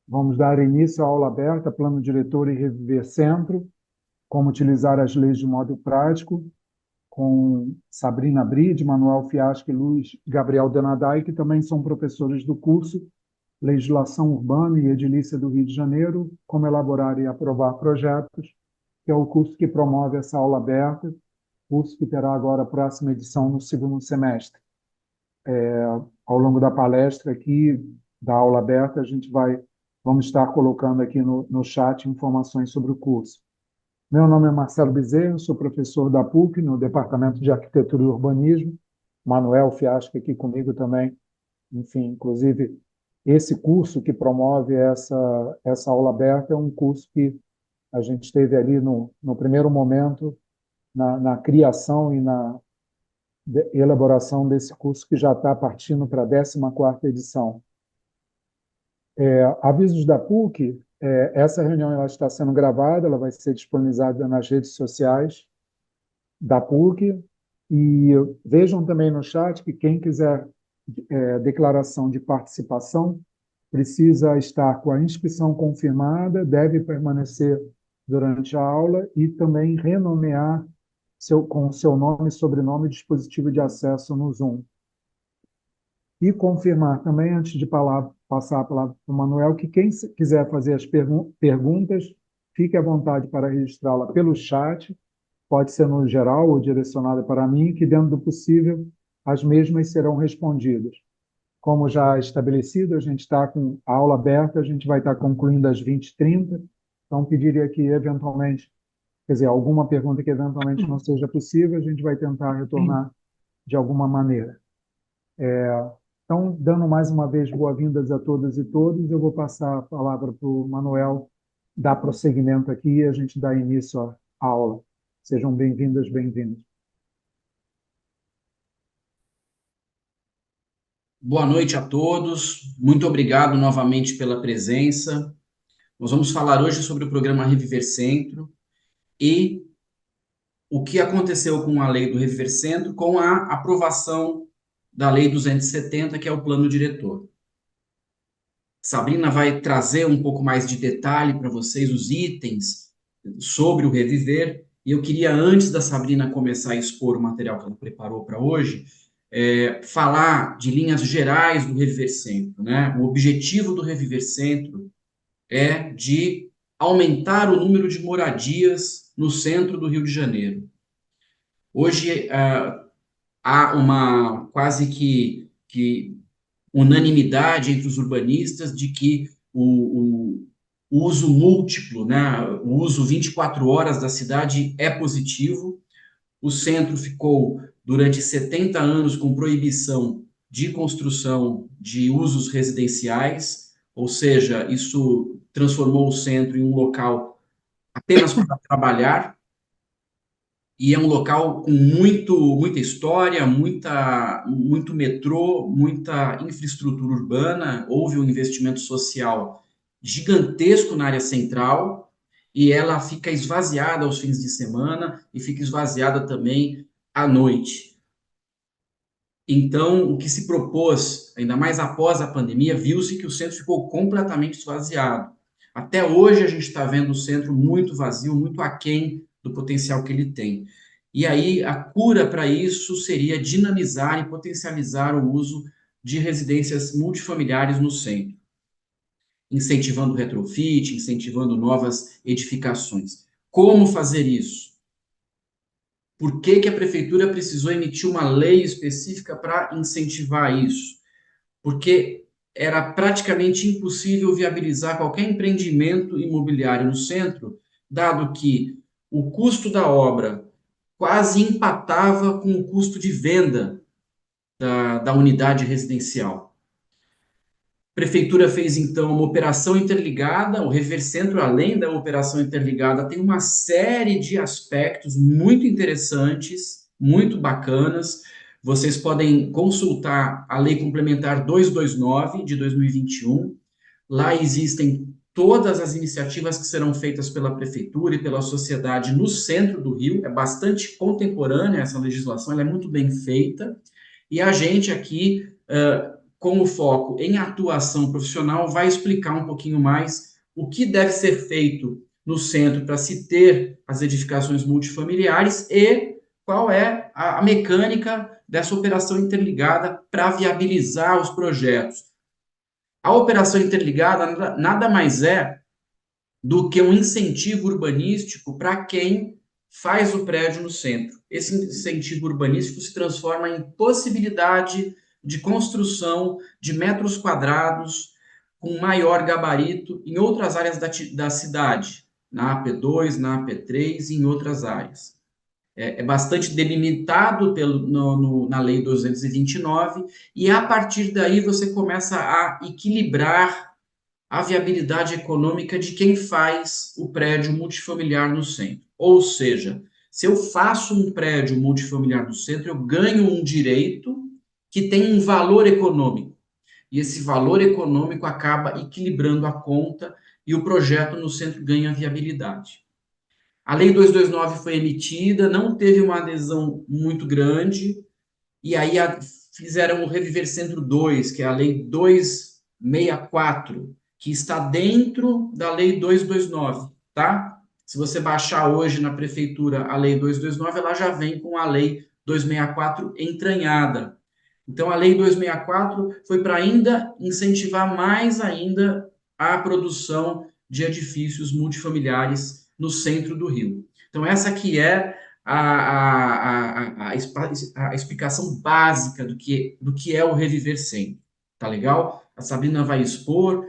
Vamos dar início à aula aberta, Plano Diretor e Reviver Centro, como utilizar as leis de modo prático, com Sabrina Bride, Manuel Fiasco e Luiz Gabriel Denadai, que também são professores do curso Legislação Urbana e Edilícia do Rio de Janeiro, como elaborar e aprovar projetos, que é o curso que promove essa aula aberta, curso que terá agora a próxima edição no segundo semestre. Ao longo da palestra aqui, da aula aberta, vamos estar colocando aqui no chat informações sobre o curso. Meu nome é Marcelo Bezerra, sou professor da PUC, no Departamento de Arquitetura e Urbanismo. Manuel Fiasco aqui comigo também. Enfim, inclusive, esse curso que promove essa aula aberta é um curso que a gente teve ali no primeiro momento, na criação e na elaboração desse curso, que já está partindo para a 14ª edição. Avisos da PUC, essa reunião ela está sendo gravada, ela vai ser disponibilizada nas redes sociais da PUC, e vejam também no chat que quem quiser declaração de participação precisa estar com a inscrição confirmada, deve permanecer durante a aula e também renomear com seu nome, sobrenome e dispositivo de acesso no Zoom. E confirmar também, antes de passar a palavra para o Manuel, que quem quiser fazer as perguntas, fique à vontade para registrá-la pelo chat, pode ser no geral ou direcionada para mim, que dentro do possível as mesmas serão respondidas. Como já estabelecido, a gente está com a aula aberta, a gente vai estar concluindo às 20h30, então pediria que eventualmente, quer dizer, alguma pergunta que eventualmente não seja possível, a gente vai tentar retornar de alguma maneira. Então, dando mais uma vez boas-vindas a todas e todos, eu vou passar a palavra para o Manuel dar prosseguimento aqui e a gente dá início à aula. Sejam bem-vindas, bem-vindos. Boa noite a todos, muito obrigado novamente pela presença. Nós vamos falar hoje sobre o programa Reviver Centro e o que aconteceu com a lei do Reviver Centro com a aprovação da Lei 270, que é o plano diretor. Sabrina vai trazer um pouco mais de detalhe para vocês, os itens sobre o Reviver, e eu queria, antes da Sabrina começar a expor o material que ela preparou para hoje, falar de linhas gerais do Reviver Centro, né? O objetivo do Reviver Centro é de aumentar o número de moradias no centro do Rio de Janeiro. Hoje há uma quase que unanimidade entre os urbanistas de que o uso múltiplo, né, o uso 24 horas da cidade é positivo. O centro ficou durante 70 anos com proibição de construção de usos residenciais, ou seja, isso transformou o centro em um local apenas para trabalhar, e é um local com muita história, muito metrô, muita infraestrutura urbana. Houve um investimento social gigantesco na área central e ela fica esvaziada aos fins de semana e fica esvaziada também à noite. Então, o que se propôs, ainda mais após a pandemia, viu-se que o centro ficou completamente esvaziado. Até hoje a gente está vendo o centro muito vazio, muito aquém do potencial que ele tem. E aí a cura para isso seria dinamizar e potencializar o uso de residências multifamiliares no centro, incentivando retrofit, incentivando novas edificações. Como fazer isso? Por que que a prefeitura precisou emitir uma lei específica para incentivar isso? Porque era praticamente impossível viabilizar qualquer empreendimento imobiliário no centro, dado que o custo da obra quase empatava com o custo de venda da unidade residencial. A prefeitura fez, então, uma operação interligada. O Rever Centro, além da operação interligada, tem uma série de aspectos muito interessantes, muito bacanas. Vocês podem consultar a Lei Complementar 229 de 2021. Lá existem todas as iniciativas que serão feitas pela prefeitura e pela sociedade no centro do Rio. É bastante contemporânea essa legislação, ela é muito bem feita. E a gente aqui com o foco em atuação profissional, vai explicar um pouquinho mais o que deve ser feito no centro para se ter as edificações multifamiliares e qual é a mecânica dessa operação interligada para viabilizar os projetos. A operação interligada nada mais é do que um incentivo urbanístico para quem faz o prédio no centro. Esse incentivo urbanístico se transforma em possibilidade de construção de metros quadrados com maior gabarito em outras áreas da cidade, na AP2, na AP3 e em outras áreas. É bastante delimitado na Lei 229, e a partir daí você começa a equilibrar a viabilidade econômica de quem faz o prédio multifamiliar no centro. Ou seja, se eu faço um prédio multifamiliar no centro, eu ganho um direito que tem um valor econômico. E esse valor econômico acaba equilibrando a conta e o projeto no centro ganha viabilidade. A Lei 229 foi emitida, não teve uma adesão muito grande, e aí fizeram o Reviver Centro 2, que é a Lei 264, que está dentro da Lei 229, tá? Se você baixar hoje na prefeitura a Lei 229, ela já vem com a Lei 264 entranhada. Então, a Lei 264 foi para ainda incentivar mais ainda a produção de edifícios multifamiliares no centro do Rio. Então, essa aqui é a explicação básica do que é o Reviver Sempre. Tá legal? A Sabrina vai expor,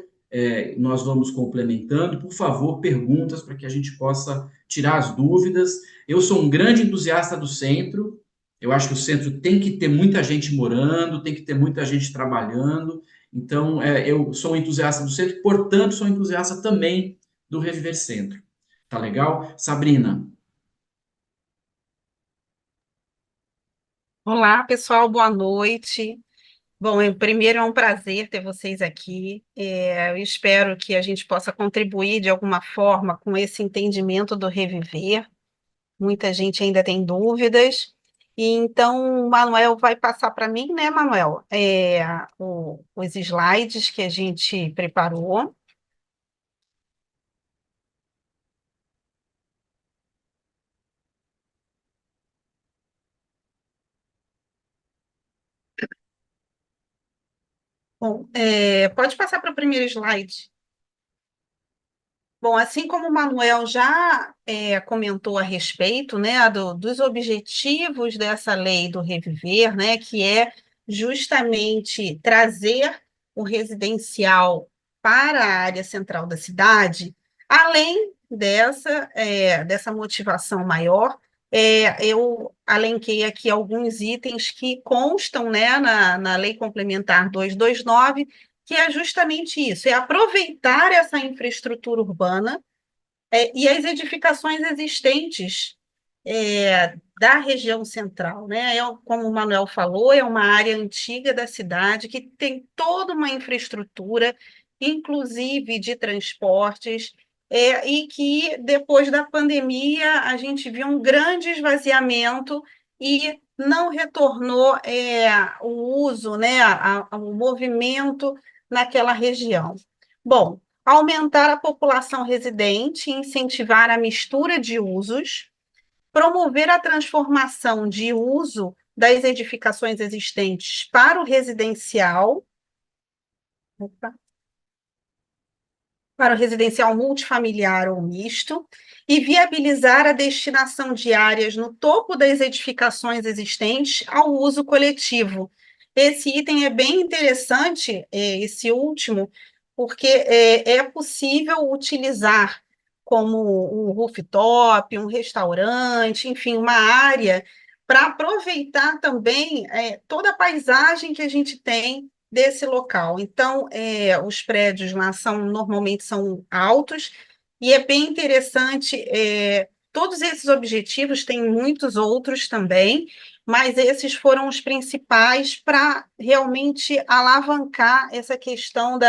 nós vamos complementando. Por favor, perguntas para que a gente possa tirar as dúvidas. Eu sou um grande entusiasta do centro. Eu acho que o centro tem que ter muita gente morando, tem que ter muita gente trabalhando. Então, eu sou um entusiasta do centro, portanto, sou um entusiasta também do Reviver Centro. Tá legal? Sabrina. Olá, pessoal, boa noite. Bom, primeiro é um prazer ter vocês aqui. Eu espero que a gente possa contribuir de alguma forma com esse entendimento do reviver. Muita gente ainda tem dúvidas. E então, o Manuel vai passar para mim, né, Manuel? Os slides que a gente preparou. Bom, pode passar para o primeiro slide. Bom, assim como o Manuel já comentou a respeito, né, dos objetivos dessa lei do Reviver, né, que é justamente trazer o residencial para a área central da cidade, além dessa motivação maior, eu alenquei aqui alguns itens que constam, né, na Lei Complementar 229, que é justamente isso, é aproveitar essa infraestrutura urbana e as edificações existentes da região central, né? Como o Manuel falou, é uma área antiga da cidade que tem toda uma infraestrutura, inclusive de transportes, e que depois da pandemia a gente viu um grande esvaziamento e não retornou o uso, né, o movimento naquela região. Bom, aumentar a população residente, incentivar a mistura de usos, promover a transformação de uso das edificações existentes para o residencial, para o residencial multifamiliar ou misto, e viabilizar a destinação de áreas no topo das edificações existentes ao uso coletivo. Esse item é bem interessante, esse último, porque é possível utilizar como um rooftop, um restaurante, enfim, uma área para aproveitar também toda a paisagem que a gente tem desse local. Então, os prédios lá normalmente são altos, e é bem interessante. Todos esses objetivos, tem muitos outros também, mas esses foram os principais para realmente alavancar essa questão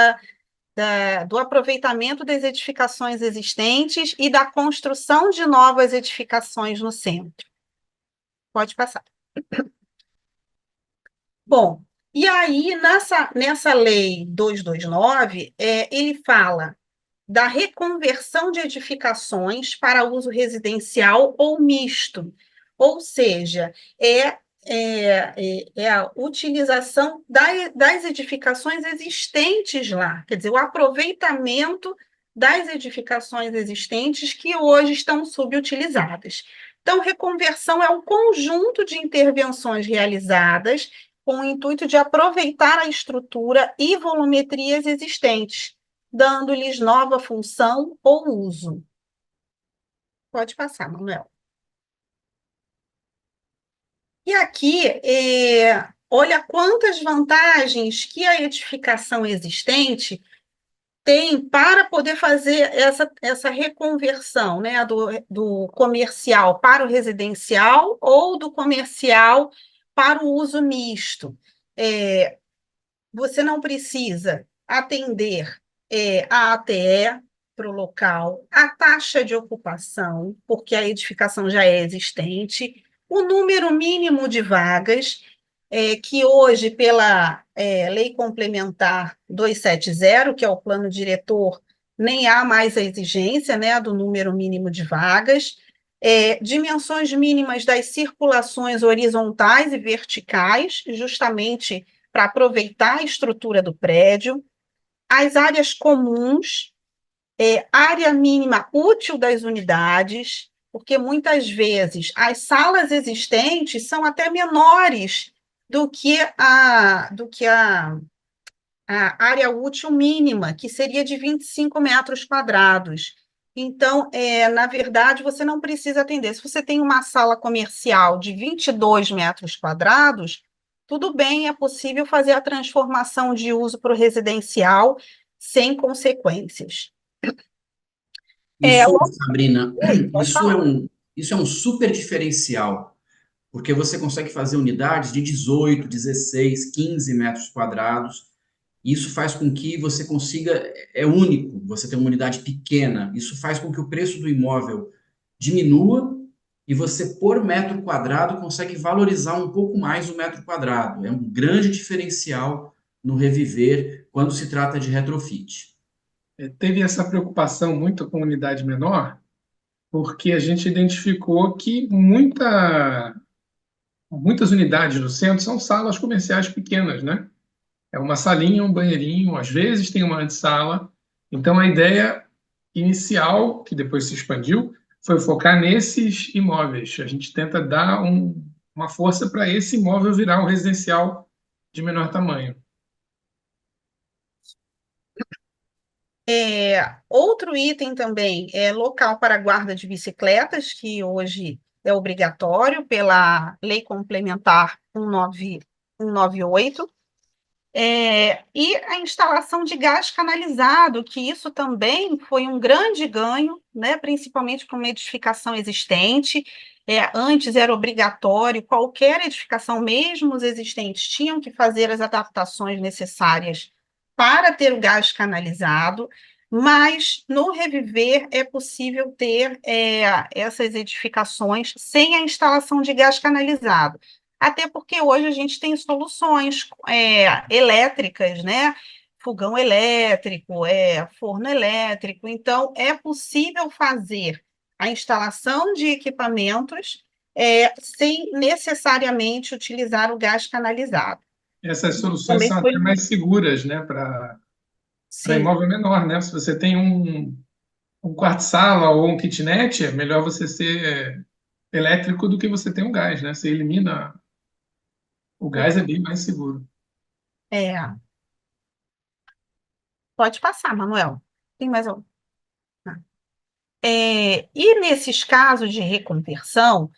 do aproveitamento das edificações existentes e da construção de novas edificações no centro. Pode passar. Bom, E aí, nessa lei 229, ele fala da reconversão de edificações para uso residencial ou misto, ou seja, é a utilização das edificações existentes lá, quer dizer, o aproveitamento das edificações existentes que hoje estão subutilizadas. Então, reconversão é um conjunto de intervenções realizadas com o intuito de aproveitar a estrutura e volumetrias existentes, dando-lhes nova função ou uso. Pode passar, Manuel. E aqui, olha quantas vantagens que a edificação existente tem para poder fazer essa reconversão, né, do comercial para o residencial ou do comercial para o uso misto. Você não precisa atender a ATE para o local, a taxa de ocupação, porque a edificação já é existente, o número mínimo de vagas, que hoje, pela Lei Complementar 270, que é o plano diretor, nem há mais a exigência, né, do número mínimo de vagas, dimensões mínimas das circulações horizontais e verticais, justamente para aproveitar a estrutura do prédio, as áreas comuns, área mínima útil das unidades, porque muitas vezes as salas existentes são até menores do que a área útil mínima, que seria de 25 metros quadrados. Então, na verdade, você não precisa atender. Se você tem uma sala comercial de 22 metros quadrados, tudo bem, é possível fazer a transformação de uso para o residencial sem consequências. Isso, Sabrina, Oi, pode isso é falar. isso é um super diferencial, porque você consegue fazer unidades de 18, 16, 15 metros quadrados. Isso faz com que você consiga, é único, você ter uma unidade pequena. Isso faz com que o preço do imóvel diminua e você, por metro quadrado, consegue valorizar um pouco mais o metro quadrado. É um grande diferencial no Reviver quando se trata de retrofit. Teve essa preocupação muito com unidade menor, porque a gente identificou que muitas unidades no centro são salas comerciais pequenas, né? É uma salinha, um banheirinho, às vezes tem uma antessala. Então, a ideia inicial, que depois se expandiu, foi focar nesses imóveis. A gente tenta dar uma força para esse imóvel virar um residencial de menor tamanho. Outro item também é local para guarda de bicicletas, que hoje é obrigatório pela Lei Complementar 198. E a instalação de gás canalizado, que isso também foi um grande ganho, né, principalmente para uma edificação existente. Antes era obrigatório, qualquer edificação, mesmo os existentes, tinham que fazer as adaptações necessárias para ter o gás canalizado, mas no Reviver é possível ter essas edificações sem a instalação de gás canalizado. Até porque hoje a gente tem soluções elétricas, né? Fogão elétrico, forno elétrico. Então, é possível fazer a instalação de equipamentos sem necessariamente utilizar o gás canalizado. Essas soluções Também são foi. até mais seguras, né, para Sim, imóvel menor, né? Se você tem um quarto-sala ou um kitnet, é melhor você ser elétrico do que você ter um gás, né? Você elimina o gás, é bem mais seguro. é, pode passar, Manuel. Tem mais algum? E nesses casos de reconversão,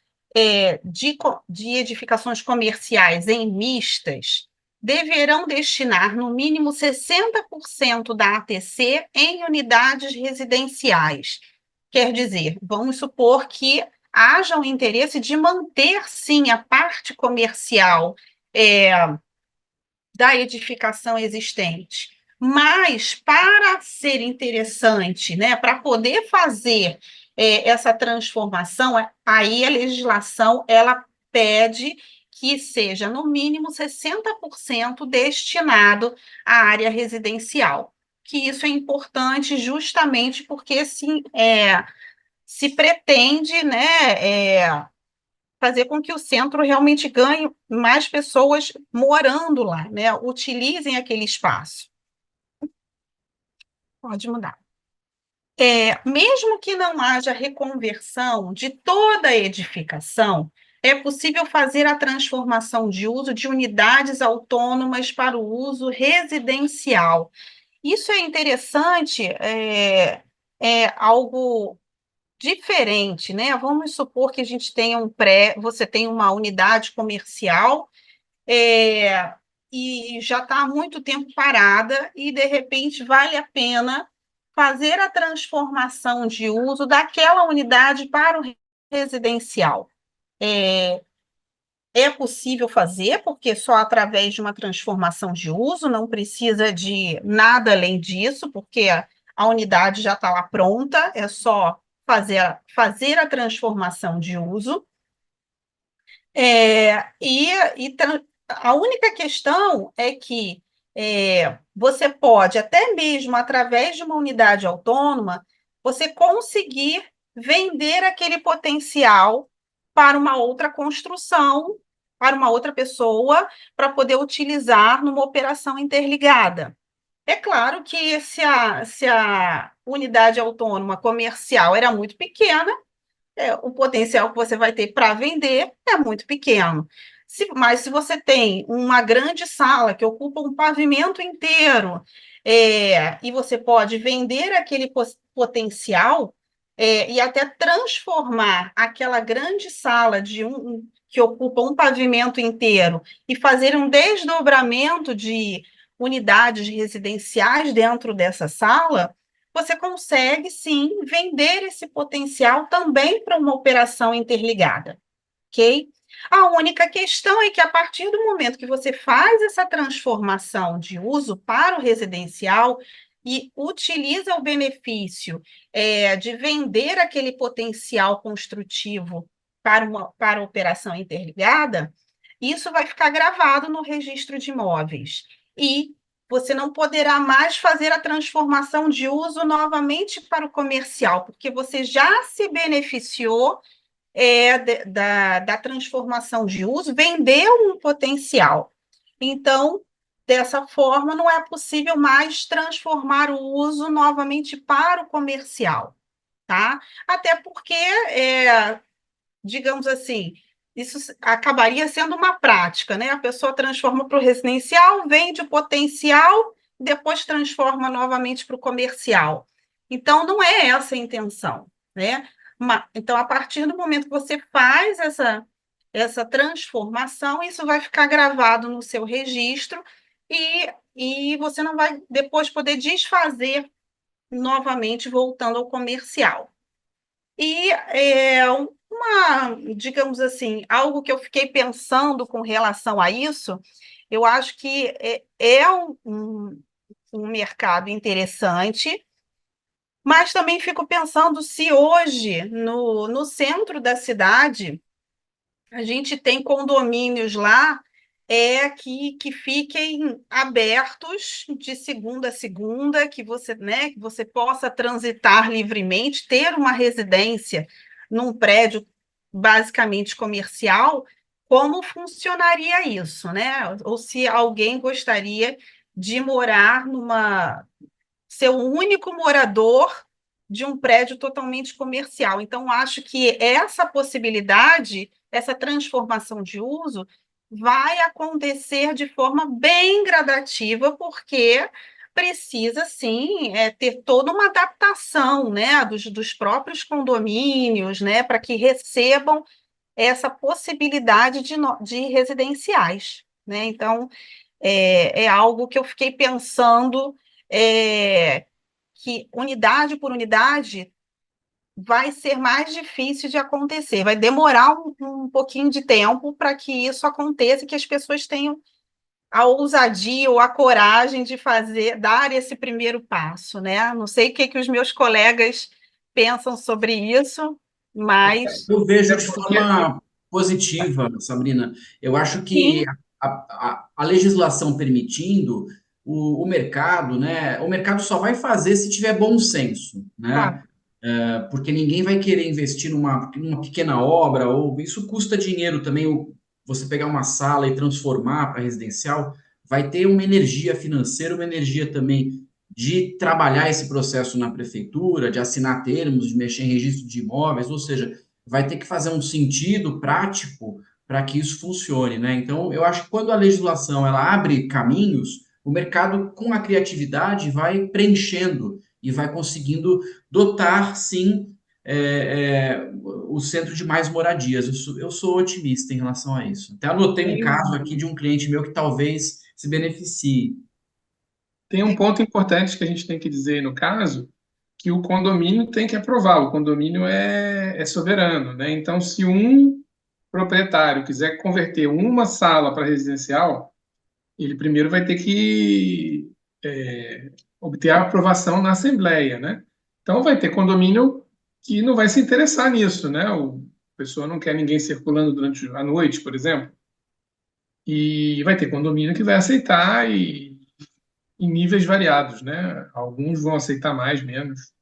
de edificações comerciais em mistas, deverão destinar no mínimo 60% da ATC em unidades residenciais. Quer dizer, vamos supor que haja um interesse de manter, sim, a parte comercial é, da edificação existente. Mas, para ser interessante, né, para poder fazer essa transformação, aí a legislação ela pede que seja, no mínimo, 60% destinado à área residencial. Que isso é importante justamente porque se pretende, né, fazer com que o centro realmente ganhe mais pessoas morando lá, né, utilizem aquele espaço. Pode mudar. Mesmo que não haja reconversão de toda a edificação, é possível fazer a transformação de uso de unidades autônomas para o uso residencial. Isso é interessante, é algo diferente, né? Vamos supor que a gente tenha você tem uma unidade comercial, e já está há muito tempo parada, e de repente vale a pena fazer a transformação de uso daquela unidade para o residencial. É possível fazer, porque só através de uma transformação de uso, não precisa de nada além disso, porque a unidade já está lá pronta, é só fazer a transformação de uso. A única questão é que você pode, até mesmo através de uma unidade autônoma, você conseguir vender aquele potencial para uma outra construção, para uma outra pessoa, para poder utilizar numa operação interligada. É claro que se a unidade autônoma comercial era muito pequena, o potencial que você vai ter para vender é muito pequeno. Mas se você tem uma grande sala que ocupa um pavimento inteiro, e você pode vender aquele potencial, e até transformar aquela grande sala que ocupa um pavimento inteiro e fazer um desdobramento de unidades residenciais dentro dessa sala, você consegue, sim, vender esse potencial também para uma operação interligada, ok? A única questão é que, a partir do momento que você faz essa transformação de uso para o residencial e utiliza o benefício de vender aquele potencial construtivo para a operação interligada, isso vai ficar gravado no registro de imóveis. E você não poderá mais fazer a transformação de uso novamente para o comercial, porque você já se beneficiou da transformação de uso, vendeu um potencial. Então, dessa forma, não é possível mais transformar o uso novamente para o comercial, tá? Até porque, digamos assim, isso acabaria sendo uma prática, né? A pessoa transforma para o residencial, vende o potencial, depois transforma novamente para o comercial. Então, não é essa a intenção, né? Então, a partir do momento que você faz essa transformação, isso vai ficar gravado no seu registro e você não vai depois poder desfazer novamente, voltando ao comercial. E digamos assim, algo que eu fiquei pensando com relação a isso, eu acho que é um mercado interessante, mas também fico pensando se hoje, no centro da cidade, a gente tem condomínios lá que fiquem abertos de segunda a segunda, que você possa transitar livremente, ter uma residência num prédio basicamente comercial, como funcionaria isso, né? Ou se alguém gostaria de ser o único morador de um prédio totalmente comercial. Então, acho que essa possibilidade, essa transformação de uso, vai acontecer de forma bem gradativa, porque precisa, sim, ter toda uma adaptação, né, dos próprios condomínios, né, para que recebam essa possibilidade de residenciais, né? Então, é algo que eu fiquei pensando, que unidade por unidade vai ser mais difícil de acontecer, vai demorar um pouquinho de tempo para que isso aconteça, que as pessoas tenham a ousadia ou a coragem de dar esse primeiro passo, né? Não sei o que os meus colegas pensam sobre isso, mas Eu vejo É de porque forma positiva, Sabrina. Eu acho que Sim, a legislação permitindo, o mercado, né? O mercado só vai fazer se tiver bom senso, claro. né? Porque ninguém vai querer investir numa pequena obra, ou isso custa dinheiro também. Você pegar uma sala e transformar para residencial, vai ter uma energia financeira, uma energia também de trabalhar esse processo na prefeitura, de assinar termos, de mexer em registro de imóveis, ou seja, vai ter que fazer um sentido prático para que isso funcione, né? Então, eu acho que quando a legislação ela abre caminhos, o mercado com a criatividade vai preenchendo e vai conseguindo dotar, sim, o centro de mais moradias. Eu sou otimista em relação a isso. Até anotei um caso aqui de um cliente meu que talvez se beneficie. Tem um ponto importante que a gente tem que dizer no caso, que o condomínio tem que aprovar, o condomínio é soberano, né? Então, se um proprietário quiser converter uma sala para residencial, ele primeiro vai ter que obter a aprovação na Assembleia, né? Então, vai ter condomínio que não vai se interessar nisso, né? A pessoa não quer ninguém circulando durante a noite, por exemplo, e vai ter condomínio que vai aceitar em níveis variados, né? Alguns vão aceitar mais, menos,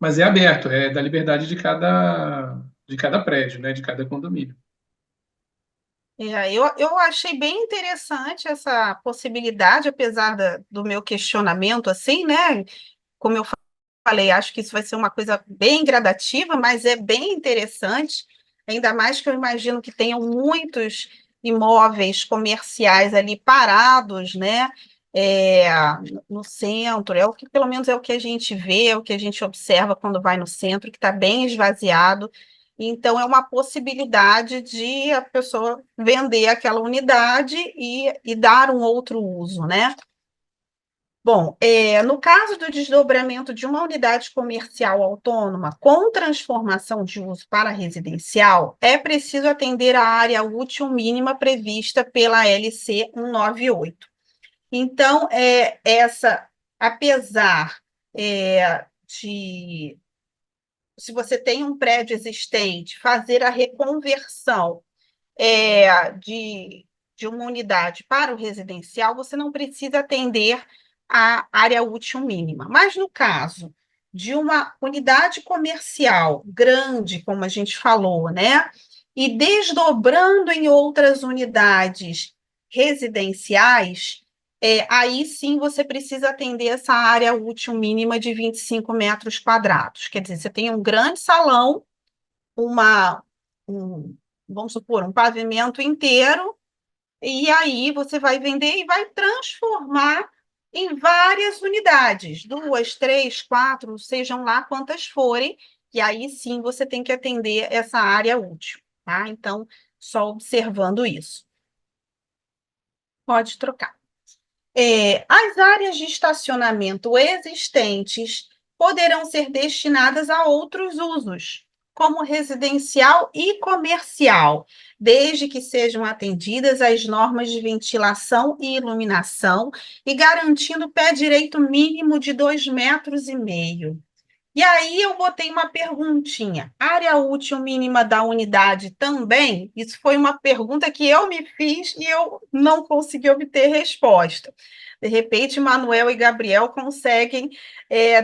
mas é aberto, é da liberdade de cada prédio, né? De cada condomínio. Eu achei bem interessante essa possibilidade, apesar do meu questionamento, assim, né? Como eu falei, acho que isso vai ser uma coisa bem gradativa, mas é bem interessante, ainda mais que eu imagino que tenham muitos imóveis comerciais ali parados, né? É, no centro, é o que pelo menos é o que a gente vê, é o que a gente observa quando vai no centro, que está bem esvaziado. Então, é uma possibilidade de a pessoa vender aquela unidade e dar um outro uso, né? Bom, no caso do desdobramento de uma unidade comercial autônoma com transformação de uso para residencial, é preciso atender à área útil mínima prevista pela LC 198. Então, apesar de, se você tem um prédio existente, fazer a reconversão de uma unidade para o residencial, você não precisa atender à área útil mínima. Mas no caso de uma unidade comercial grande, como a gente falou, né? E desdobrando em outras unidades residenciais, aí sim você precisa atender essa área útil mínima de 25 metros quadrados. Quer dizer, você tem um grande salão, uma, um, vamos supor, um pavimento inteiro, e aí você vai vender e vai transformar em várias unidades, 2, 3, 4, sejam lá quantas forem, e aí sim você tem que atender essa área útil, tá? Então, só observando isso. Pode trocar. As áreas de estacionamento existentes poderão ser destinadas a outros usos, como residencial e comercial, desde que sejam atendidas às normas de ventilação e iluminação e garantindo pé direito mínimo de 2,5 metros. E aí eu botei uma perguntinha. Área útil mínima da unidade também? Isso foi uma pergunta que eu me fiz e eu não consegui obter resposta. De repente, Manuel e Gabriel conseguem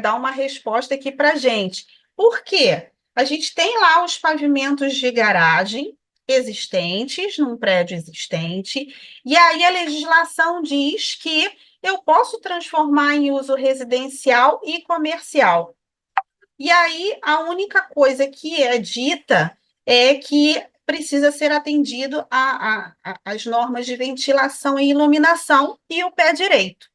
dar uma resposta aqui para a gente. Por quê? A gente tem lá os pavimentos de garagem existentes, num prédio existente, e aí a legislação diz que eu posso transformar em uso residencial e comercial. E aí, a única coisa que é dita é que precisa ser atendido às normas de ventilação e iluminação e o pé direito.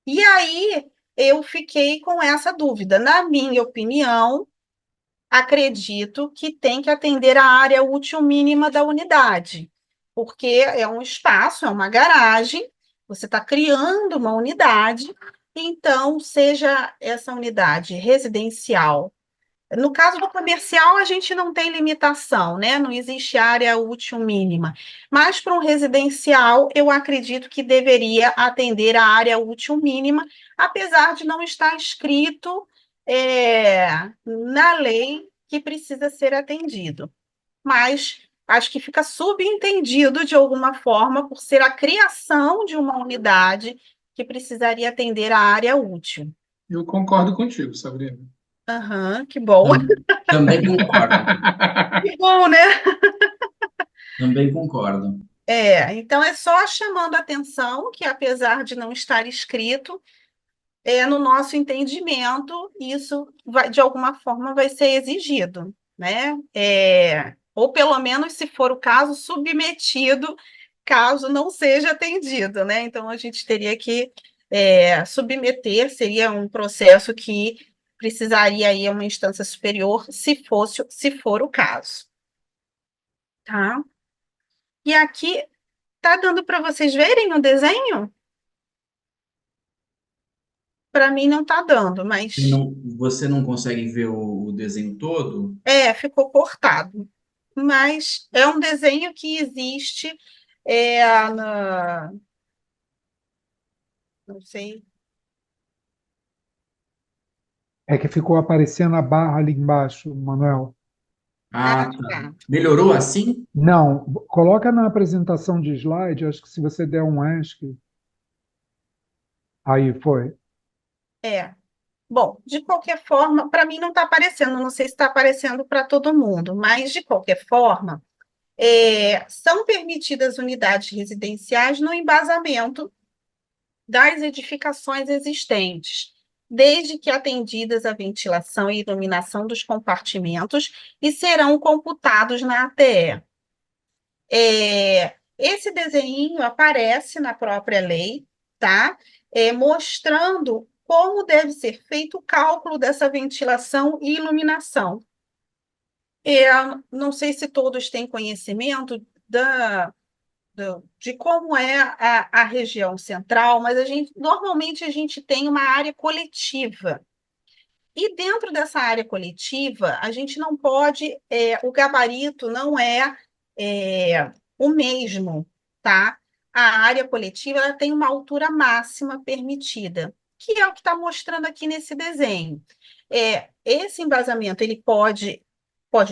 E aí, eu fiquei com essa dúvida. Na minha opinião, acredito que tem que atender à área útil mínima da unidade, porque é um espaço, é uma garagem, você está criando uma unidade, então, seja essa unidade residencial. No caso do comercial, a gente não tem limitação, né? Não existe área útil mínima. Mas para um residencial, eu acredito que deveria atender a área útil mínima, apesar de não estar escrito na lei que precisa ser atendido. Mas acho que fica subentendido de alguma forma por ser a criação de uma unidade que precisaria atender a área útil. Eu concordo contigo, Sabrina. Aham, que bom. Também concordo. Que bom, né? Também concordo. Então é só chamando a atenção que, apesar de não estar escrito, no nosso entendimento, isso vai, de alguma forma vai ser exigido, né? Ou pelo menos, se for o caso, submetido, caso não seja atendido, né? Então a gente teria que submeter, seria um processo que precisaria ir a uma instância superior, se for o caso, tá? E aqui tá dando para vocês verem o desenho? Para mim não tá dando, mas Você não consegue ver o desenho todo? ficou cortado. Mas é um desenho que existe não sei. É que ficou aparecendo a barra ali embaixo, Manuel. Ah, tá. Tá. Melhorou assim? Não, coloca na apresentação de slide, acho que se você der um ESC, aí foi. Bom, de qualquer forma, para mim não está aparecendo, não sei se está aparecendo para todo mundo, mas de qualquer forma, são permitidas unidades residenciais no embasamento das edificações existentes, desde que atendidas a ventilação e iluminação dos compartimentos e serão computados na ATE. Esse desenho aparece na própria lei, tá? Mostrando como deve ser feito o cálculo dessa ventilação e iluminação. Não sei se todos têm conhecimento de como é a região central, mas normalmente a gente tem uma área coletiva. E dentro dessa área coletiva, a gente não pode, o gabarito não o mesmo, tá? A área coletiva ela tem uma altura máxima permitida, que é o que está mostrando aqui nesse desenho. Esse embasamento ele pode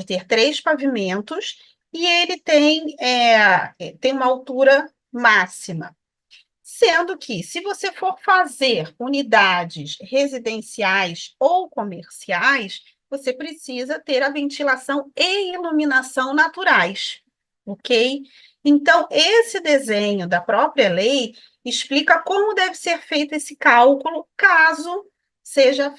ter 3 pavimentos e ele tem uma altura máxima. Sendo que, se você for fazer unidades residenciais ou comerciais, você precisa ter a ventilação e iluminação naturais, ok? Então, esse desenho da própria lei explica como deve ser feito esse cálculo, caso sejam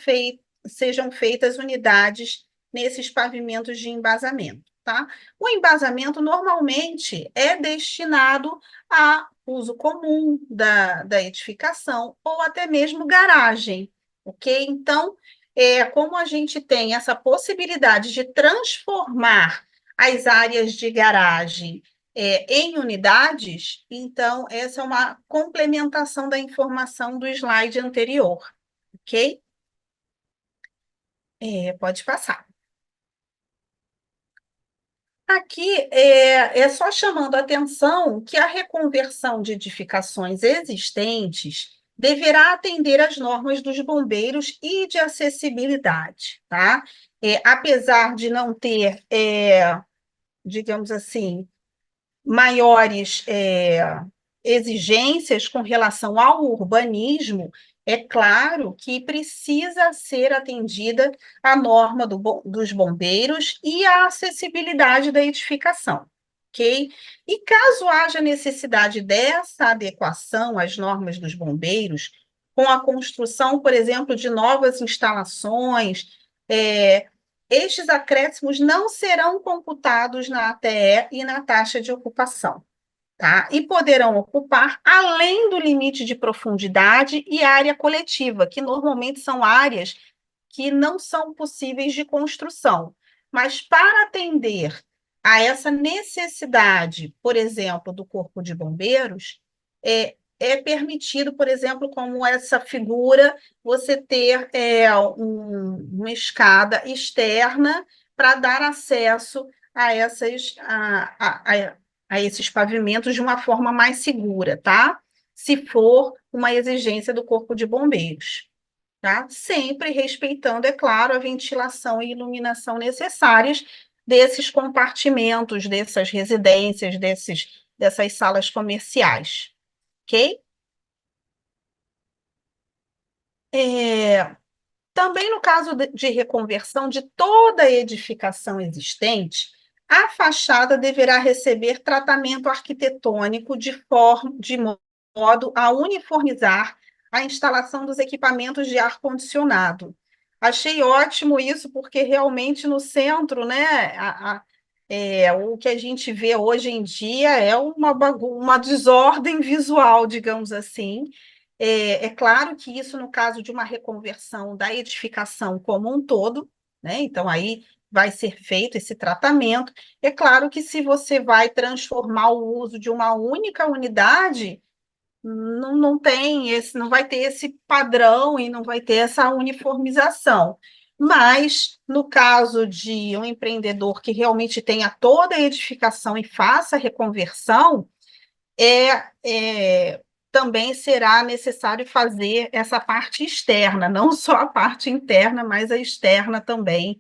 feitas unidades nesses pavimentos de embasamento, tá? O embasamento normalmente é destinado a uso comum da edificação ou até mesmo garagem, ok? Então, como a gente tem essa possibilidade de transformar as áreas de garagem em unidades, então essa é uma complementação da informação do slide anterior, ok? Pode passar. Aqui é só chamando a atenção que a reconversão de edificações existentes deverá atender às normas dos bombeiros e de acessibilidade, tá? Apesar de não ter, digamos assim, maiores exigências com relação ao urbanismo, é claro que precisa ser atendida a norma dos bombeiros e a acessibilidade da edificação, ok? E caso haja necessidade dessa adequação às normas dos bombeiros, com a construção, por exemplo, de novas instalações, estes acréscimos não serão computados na ATE e na taxa de ocupação, tá? E poderão ocupar além do limite de profundidade e área coletiva, que normalmente são áreas que não são possíveis de construção. Mas para atender a essa necessidade, por exemplo, do Corpo de Bombeiros, é permitido, por exemplo, como essa figura, você ter uma escada externa para dar acesso a esses pavimentos de uma forma mais segura, tá? Se for uma exigência do Corpo de Bombeiros, tá? Sempre respeitando, é claro, a ventilação e iluminação necessárias, desses compartimentos, dessas residências, dessas salas comerciais, ok? Também no caso de reconversão de toda a edificação existente, a fachada deverá receber tratamento arquitetônico de modo a uniformizar a instalação dos equipamentos de ar-condicionado. Achei ótimo isso, porque realmente no centro, né, o que a gente vê hoje em dia é uma desordem visual, digamos assim. É claro que isso, no caso de uma reconversão da edificação como um todo, né? Então, aí vai ser feito esse tratamento. É claro que se você vai transformar o uso de uma única unidade, não vai ter esse padrão e não vai ter essa uniformização. Mas, no caso de um empreendedor que realmente tenha toda a edificação e faça a reconversão, também será necessário fazer essa parte externa, não só a parte interna, mas a externa também,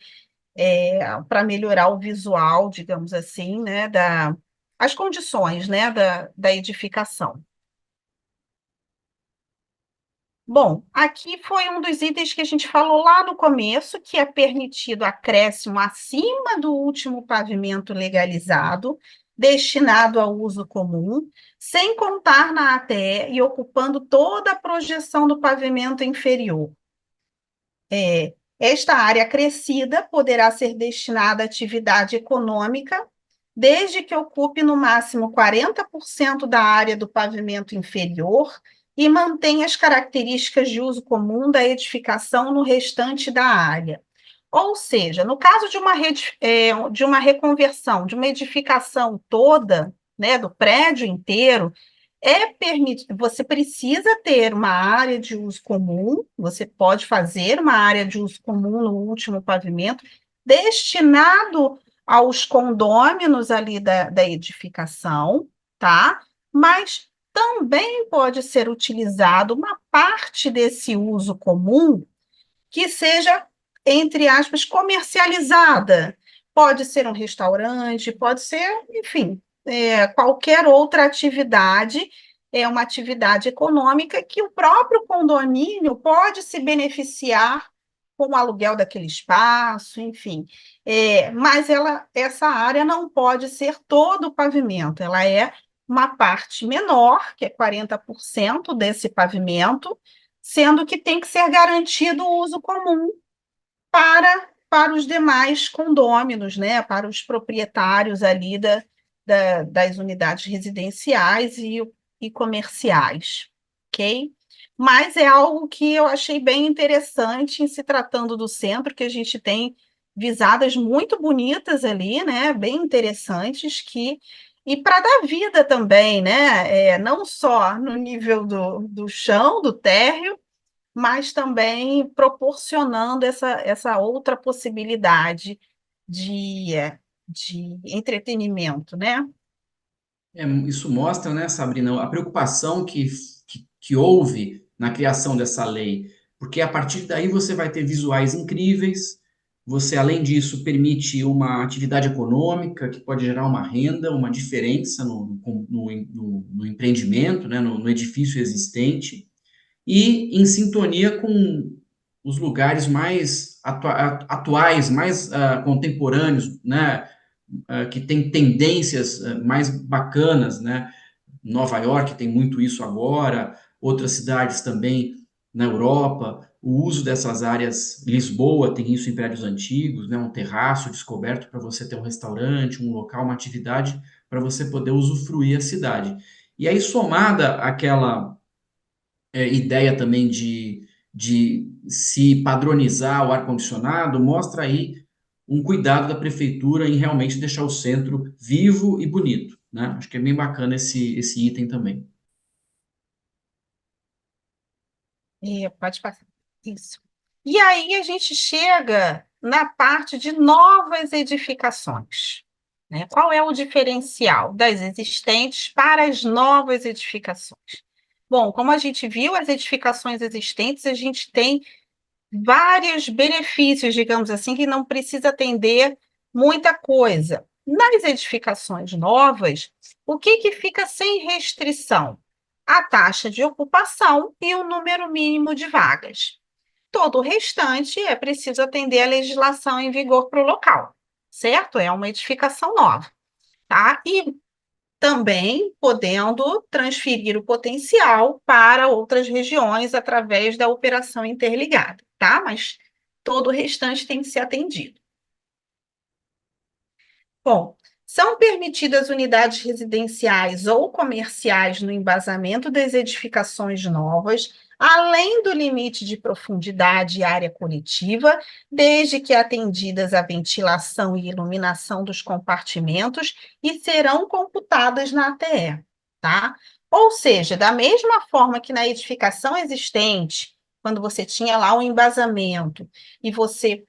para melhorar o visual, digamos assim, né, as condições, né, da edificação. Bom, aqui foi um dos itens que a gente falou lá no começo, que é permitido acréscimo acima do último pavimento legalizado, destinado ao uso comum, sem contar na ATE e ocupando toda a projeção do pavimento inferior. Esta área acrescida poderá ser destinada à atividade econômica, desde que ocupe no máximo 40% da área do pavimento inferior e mantenha as características de uso comum da edificação no restante da área. Ou seja, no caso de uma reconversão, de uma edificação toda, né, do prédio inteiro, você precisa ter uma área de uso comum, você pode fazer uma área de uso comum no último pavimento, destinado aos condôminos ali da edificação, tá? Mas também pode ser utilizado uma parte desse uso comum que seja, entre aspas, comercializada. Pode ser um restaurante, pode ser, enfim, qualquer outra atividade, é uma atividade econômica que o próprio condomínio pode se beneficiar com o aluguel daquele espaço, enfim. Mas essa área não pode ser todo o pavimento, ela é uma parte menor, que é 40% desse pavimento, sendo que tem que ser garantido o uso comum para os demais condôminos, né, para os proprietários ali das unidades residenciais e comerciais, ok? Mas é algo que eu achei bem interessante em se tratando do centro, que a gente tem visadas muito bonitas ali, né, bem interessantes, e para dar vida também, né, não só no nível do chão, do térreo, mas também proporcionando essa outra possibilidade de, de entretenimento, né? Isso mostra, né, Sabrina, a preocupação que houve na criação dessa lei, porque a partir daí você vai ter visuais incríveis, você, além disso, permite uma atividade econômica que pode gerar uma renda, uma diferença no empreendimento, né, no edifício existente, e em sintonia com os lugares mais atuais, mais contemporâneos, né, que tem tendências mais bacanas, né? Nova York tem muito isso agora, outras cidades também na Europa, o uso dessas áreas, Lisboa tem isso em prédios antigos, né? Um terraço descoberto para você ter um restaurante, um local, uma atividade para você poder usufruir a cidade. E aí, somada àquela ideia também de se padronizar o ar-condicionado, mostra aí um cuidado da prefeitura em realmente deixar o centro vivo e bonito, né? Acho que é bem bacana esse item também. Pode passar. Isso. E aí a gente chega na parte de novas edificações, né? Qual é o diferencial das existentes para as novas edificações? Bom, como a gente viu, as edificações existentes, a gente tem vários benefícios, digamos assim, que não precisa atender muita coisa. Nas edificações novas, o que fica sem restrição? A taxa de ocupação e o número mínimo de vagas. Todo o restante é preciso atender à legislação em vigor para o local, certo? É uma edificação nova, tá? E também podendo transferir o potencial para outras regiões através da operação interligada, tá? Mas todo o restante tem que ser atendido. Bom, são permitidas unidades residenciais ou comerciais no embasamento das edificações novas, além do limite de profundidade e área coletiva, desde que atendidas a ventilação e iluminação dos compartimentos e serão computadas na ATE, tá? Ou seja, da mesma forma que na edificação existente, quando você tinha lá o embasamento e você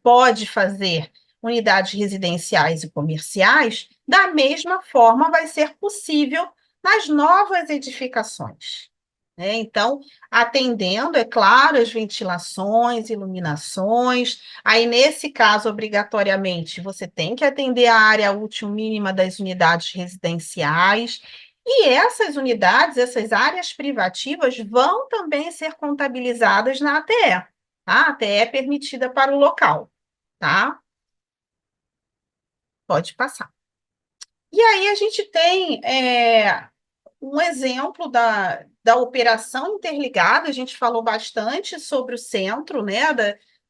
pode fazer unidades residenciais e comerciais, da mesma forma vai ser possível nas novas edificações, né? Então, atendendo, é claro, as ventilações, iluminações, aí nesse caso, obrigatoriamente, você tem que atender a área útil mínima das unidades residenciais, e essas unidades, essas áreas privativas vão também ser contabilizadas na ATE, tá? A ATE é permitida para o local, tá? Pode passar. E aí a gente tem um exemplo da operação interligada, a gente falou bastante sobre o centro, né,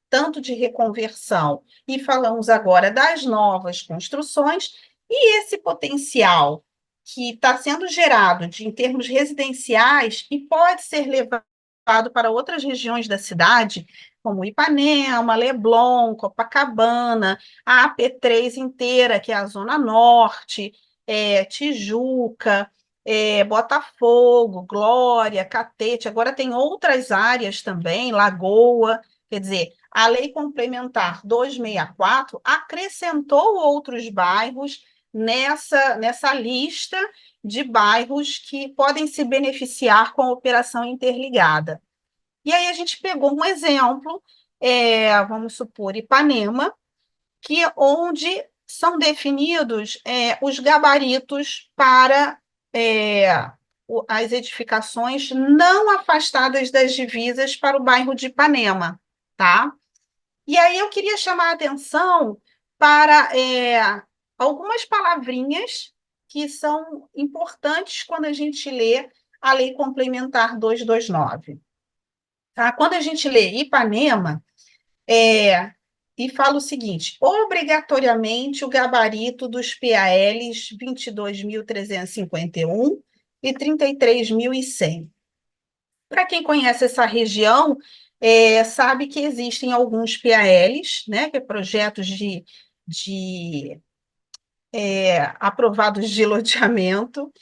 tanto de reconversão, e falamos agora das novas construções, e esse potencial que está sendo gerado em termos residenciais e pode ser levado para outras regiões da cidade, como Ipanema, Leblon, Copacabana, a AP3 inteira, que é a Zona Norte, Tijuca, Botafogo, Glória, Catete, agora tem outras áreas também, Lagoa, quer dizer, a Lei Complementar 264 acrescentou outros bairros nessa lista de bairros que podem se beneficiar com a operação interligada. E aí a gente pegou um exemplo, vamos supor, Ipanema, onde são definidos os gabaritos para as edificações não afastadas das divisas para o bairro de Ipanema, tá? E aí eu queria chamar a atenção para algumas palavrinhas que são importantes quando a gente lê a Lei Complementar 229. Tá? Quando a gente lê Ipanema, e fala o seguinte: obrigatoriamente o gabarito dos PALs 22.351 e 33.100. Para quem conhece essa região, sabe que existem alguns PALs, né, que é projetos aprovados de loteamento.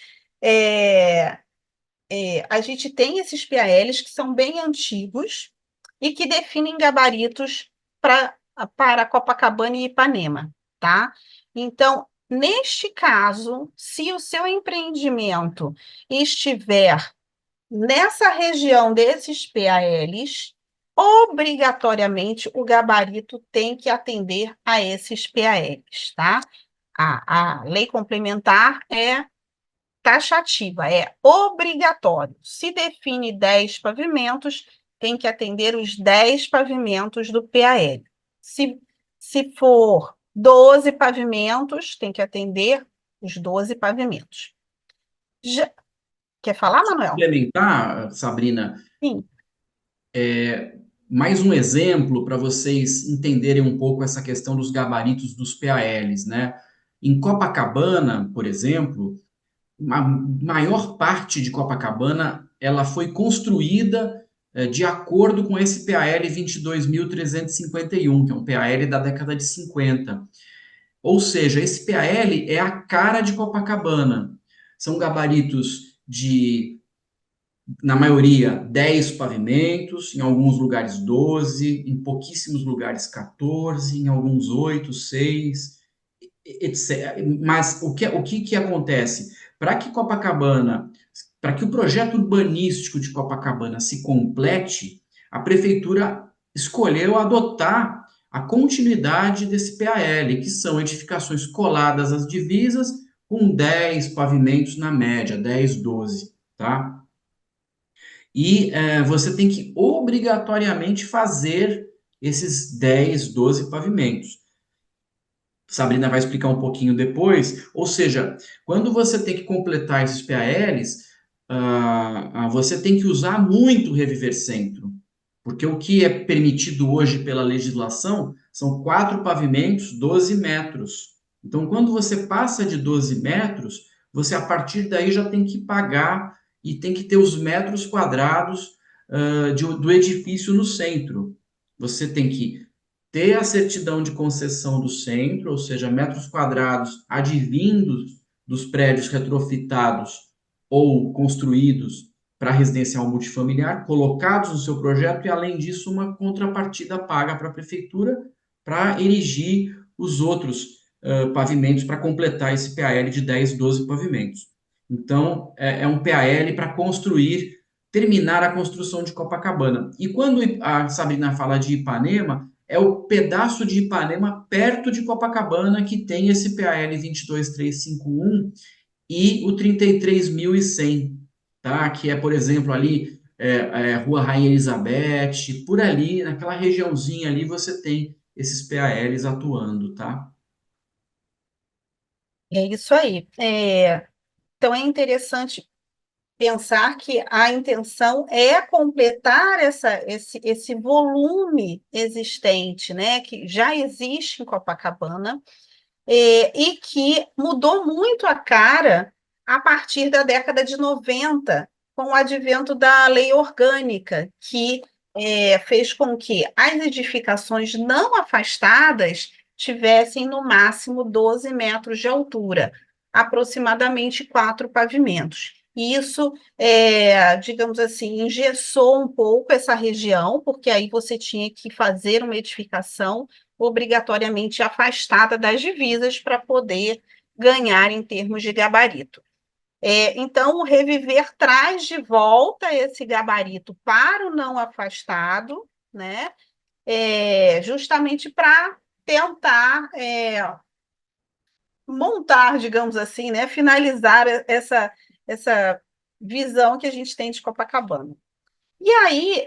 A gente tem esses PALs que são bem antigos e que definem gabaritos para Copacabana e Ipanema, tá? Então, neste caso, se o seu empreendimento estiver nessa região desses PALs, obrigatoriamente o gabarito tem que atender a esses PALs, tá? A lei complementar é taxativa, é obrigatório. Se define 10 pavimentos, tem que atender os 10 pavimentos do PAL. Se for 12 pavimentos, tem que atender os 12 pavimentos. Quer falar, Manuel? Complementar, Sabrina, Sim. mais um exemplo para vocês entenderem um pouco essa questão dos gabaritos dos PALs, né? Em Copacabana, por exemplo, a maior parte de Copacabana ela foi construída de acordo com esse PAL 22.351, que é um PAL da década de 50. Ou seja, esse PAL é a cara de Copacabana. São gabaritos de, na maioria, 10 pavimentos, em alguns lugares 12, em pouquíssimos lugares 14, em alguns 8, 6, etc. Mas o que acontece? Para que o projeto urbanístico de Copacabana se complete, a prefeitura escolheu adotar a continuidade desse PAL, que são edificações coladas às divisas, com 10 pavimentos na média, 10, 12, tá? E você tem que obrigatoriamente fazer esses 10, 12 pavimentos. Sabrina vai explicar um pouquinho depois. Ou seja, quando você tem que completar esses PALs, você tem que usar muito o Reviver Centro, porque o que é permitido hoje pela legislação são 4 pavimentos, 12 metros. Então, quando você passa de 12 metros, você a partir daí já tem que pagar e tem que ter os metros quadrados do edifício no centro. Você tem que ter a certidão de concessão do centro, ou seja, metros quadrados advindos dos prédios retrofitados ou construídos para residencial multifamiliar, colocados no seu projeto, e além disso, uma contrapartida paga para a prefeitura para erigir os outros pavimentos para completar esse PAL de 10, 12 pavimentos. Então, é um PAL para construir, terminar a construção de Copacabana. E quando a Sabrina fala de Ipanema, é o pedaço de Ipanema perto de Copacabana que tem esse PAL 22351 e o 33.100, tá? Que é, por exemplo, ali Rua Rainha Elizabeth, por ali, naquela regiãozinha ali, você tem esses PALs atuando, tá? É isso aí. Então, é interessante pensar que a intenção é completar esse volume existente, né, que já existe em Copacabana, e que mudou muito a cara a partir da década de 90, com o advento da lei orgânica, que fez com que as edificações não afastadas tivessem no máximo 12 metros de altura, aproximadamente 4 pavimentos. E isso, digamos assim, engessou um pouco essa região, porque aí você tinha que fazer uma edificação obrigatoriamente afastada das divisas para poder ganhar em termos de gabarito. Então, o Reviver traz de volta esse gabarito para o não afastado, né? Justamente para tentar montar, digamos assim, né? Finalizar essa visão que a gente tem de Copacabana. E aí,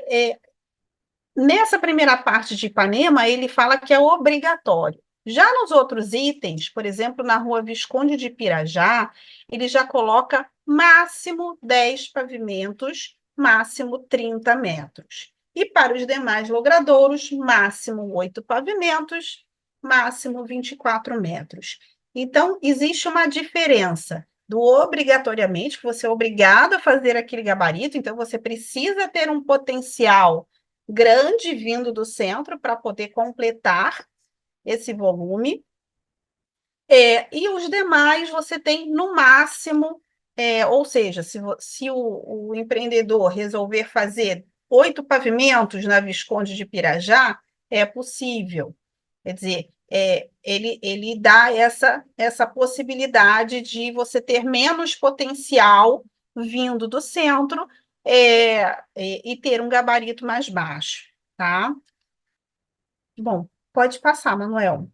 nessa primeira parte de Ipanema, ele fala que é obrigatório. Já nos outros itens, por exemplo, na Rua Visconde de Pirajá, ele já coloca máximo 10 pavimentos, máximo 30 metros. E para os demais logradouros, máximo 8 pavimentos, máximo 24 metros. Então, existe uma diferença do obrigatoriamente, que você é obrigado a fazer aquele gabarito, então você precisa ter um potencial grande vindo do centro para poder completar esse volume. E os demais você tem no máximo, ou seja, se o empreendedor resolver fazer 8 pavimentos na Visconde de Pirajá, é possível. Quer dizer, ele dá essa possibilidade de você ter menos potencial vindo do centro, e ter um gabarito mais baixo, tá? Bom, pode passar, Manuel.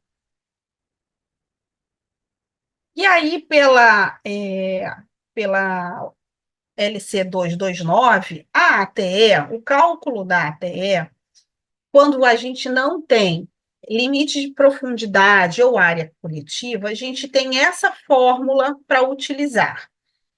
E aí, pela LC 229, a ATE, o cálculo da ATE, quando a gente não tem limite de profundidade ou área coletiva, a gente tem essa fórmula para utilizar,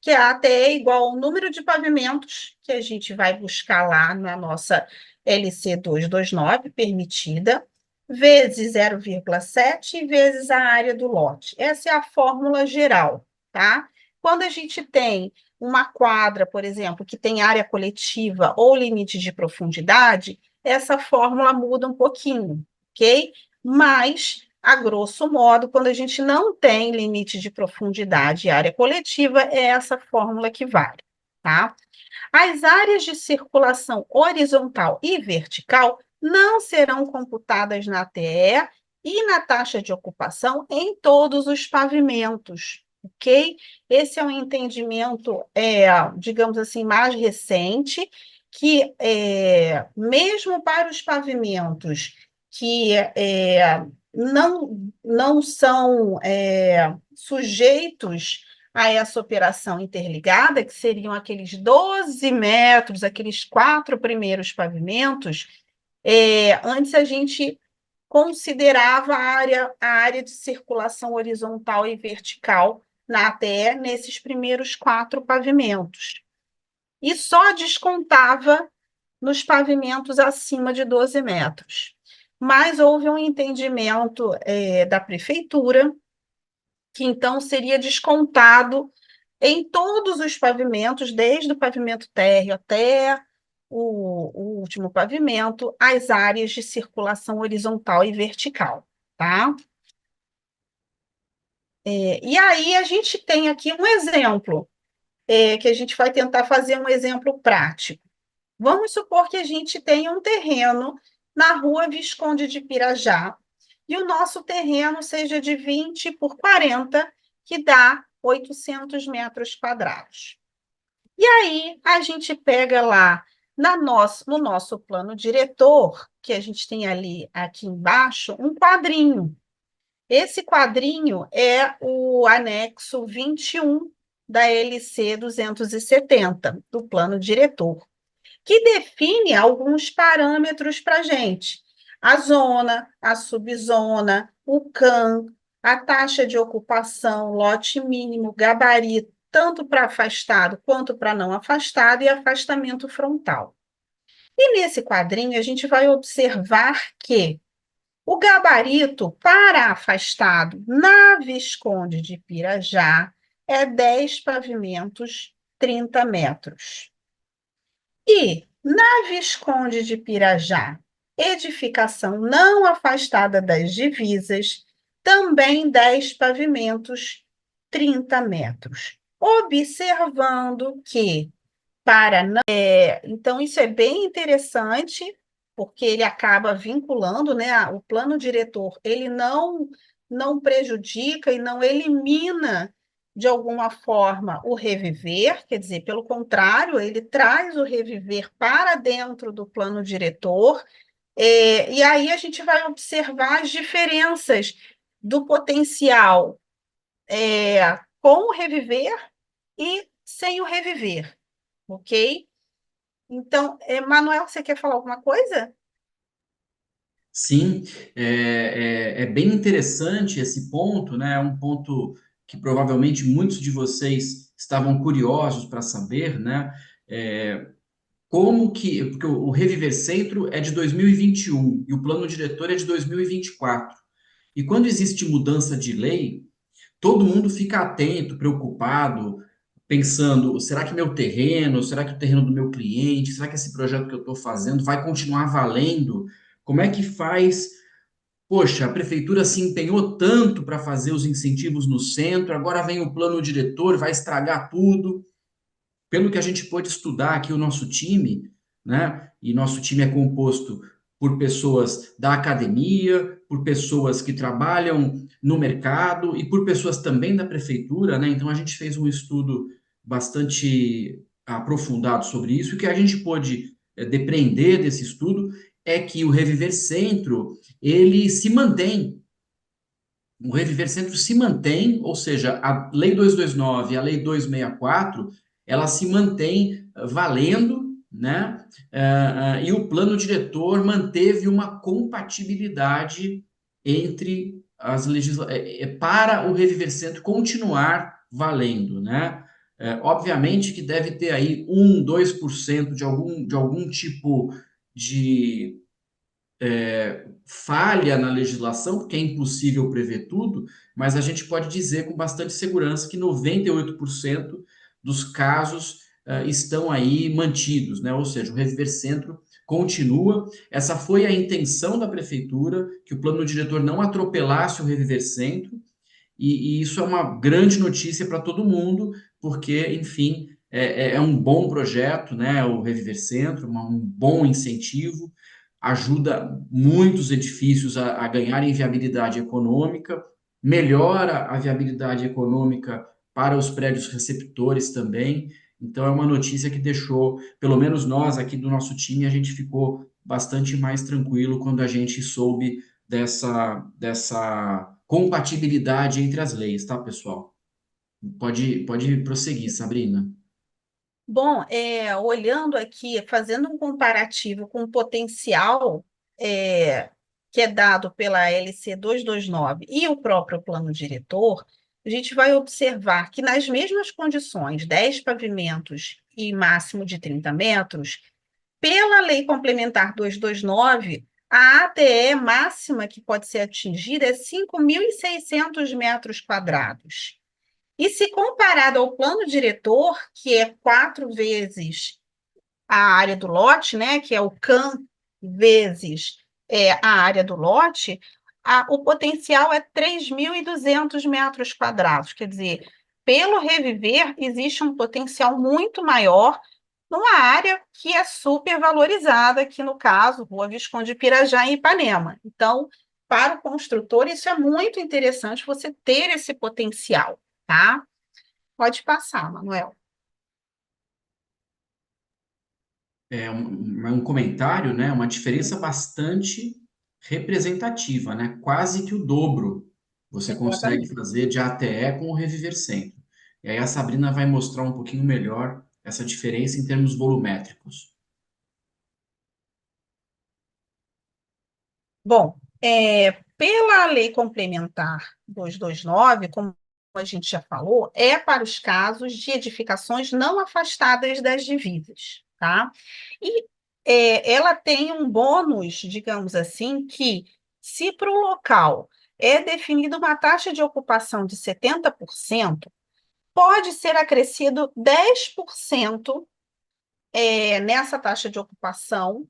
que a ATE é igual ao número de pavimentos que a gente vai buscar lá na nossa LC 229, permitida, vezes 0,7 vezes a área do lote. Essa é a fórmula geral, tá? Quando a gente tem uma quadra, por exemplo, que tem área coletiva ou limite de profundidade, essa fórmula muda um pouquinho, ok? Mas, a grosso modo, quando a gente não tem limite de profundidade e área coletiva, é essa fórmula que vale, tá? As áreas de circulação horizontal e vertical não serão computadas na TE e na taxa de ocupação em todos os pavimentos, ok? Esse é um entendimento, digamos assim, mais recente, que mesmo para os pavimentos que não são sujeitos a essa operação interligada, que seriam aqueles 12 metros, aqueles 4 primeiros pavimentos. Antes a gente considerava a área de circulação horizontal e vertical na ATE nesses primeiros 4 pavimentos. E só descontava nos pavimentos acima de 12 metros. Mas houve um entendimento da prefeitura que então seria descontado em todos os pavimentos, desde o pavimento térreo até o último pavimento, as áreas de circulação horizontal e vertical, tá? E aí a gente tem aqui um exemplo, que a gente vai tentar fazer um exemplo prático. Vamos supor que a gente tenha um terreno na rua Visconde de Pirajá, e o nosso terreno seja de 20 por 40, que dá 800 metros quadrados. E aí a gente pega lá no nosso plano diretor, que a gente tem ali aqui embaixo, um quadrinho. Esse quadrinho é o anexo 21 da LC 270, do plano diretor, que define alguns parâmetros para a gente. A zona, a subzona, o CAM, a taxa de ocupação, lote mínimo, gabarito, tanto para afastado quanto para não afastado, e afastamento frontal. E nesse quadrinho a gente vai observar que o gabarito para afastado na Visconde de Pirajá é 10 pavimentos, 30 metros. E na Visconde de Pirajá, edificação não afastada das divisas, também 10 pavimentos, 30 metros. Observando que, então, isso é bem interessante, porque ele acaba vinculando, né, o plano diretor, ele não prejudica e não elimina de alguma forma o reviver, quer dizer, pelo contrário, ele traz o reviver para dentro do plano diretor, e aí a gente vai observar as diferenças do potencial com o reviver e sem o reviver, ok? Então, Manuel, você quer falar alguma coisa? Sim, é bem interessante esse ponto, né? É um ponto que provavelmente muitos de vocês estavam curiosos para saber, né? É, como que, porque o Reviver Centro é de 2021 e o plano diretor é de 2024. E quando existe mudança de lei, todo mundo fica atento, preocupado, pensando: será que meu terreno, será que o terreno do meu cliente, será que esse projeto que eu estou fazendo vai continuar valendo? Como é que faz? Poxa, a prefeitura se empenhou tanto para fazer os incentivos no centro, agora vem o plano diretor, vai estragar tudo. Pelo que a gente pôde estudar aqui, o nosso time, né? E nosso time é composto por pessoas da academia, por pessoas que trabalham no mercado e por pessoas também da prefeitura, né? Então a gente fez um estudo bastante aprofundado sobre isso. E o que a gente pôde depreender desse estudo é que o Reviver Centro, ele se mantém. O Reviver Centro se mantém, ou seja, a Lei 229 e a Lei 264, ela se mantém valendo, né? E o plano diretor manteve uma compatibilidade entre as para o Reviver Centro continuar valendo, né? Obviamente que deve ter aí 2% de algum tipo de falha na legislação, porque é impossível prever tudo, mas a gente pode dizer com bastante segurança que 98% dos casos estão aí mantidos, né? Ou seja, o Reviver Centro continua. Essa foi a intenção da prefeitura, que o plano diretor não atropelasse o Reviver Centro, e isso é uma grande notícia para todo mundo, porque, enfim, é um bom projeto, né? O Reviver Centro, um bom incentivo, ajuda muitos edifícios a ganharem viabilidade econômica, melhora a viabilidade econômica para os prédios receptores também. Então, é uma notícia que deixou, pelo menos nós aqui do nosso time, a gente ficou bastante mais tranquilo quando a gente soube dessa compatibilidade entre as leis, tá, pessoal? Pode prosseguir, Sabrina. Bom, olhando aqui, fazendo um comparativo com o potencial é, que é dado pela LC 229 e o próprio plano diretor, a gente vai observar que nas mesmas condições, 10 pavimentos e máximo de 30 metros, pela Lei Complementar 229, a ATE máxima que pode ser atingida é 5.600 metros quadrados. E se comparado ao plano diretor, que é 4 vezes a área do lote, né, que é o CAM vezes a área do lote, o potencial é 3.200 metros quadrados. Quer dizer, pelo reviver, existe um potencial muito maior numa área que é super valorizada, aqui no caso, Rua Visconde de Pirajá, em Ipanema. Então, para o construtor, isso é muito interessante, você ter esse potencial, tá? Pode passar, Manuel. Um comentário, né? Uma diferença bastante representativa, né? Quase que o dobro você consegue Exatamente. fazer de ATE com o Reviver Centro. E aí a Sabrina vai mostrar um pouquinho melhor essa diferença em termos volumétricos. Bom, pela Lei Complementar 229, como a gente já falou, é para os casos de edificações não afastadas das divisas, tá? E ela tem um bônus, digamos assim, que se para o local é definida uma taxa de ocupação de 70%, pode ser acrescido 10% nessa taxa de ocupação,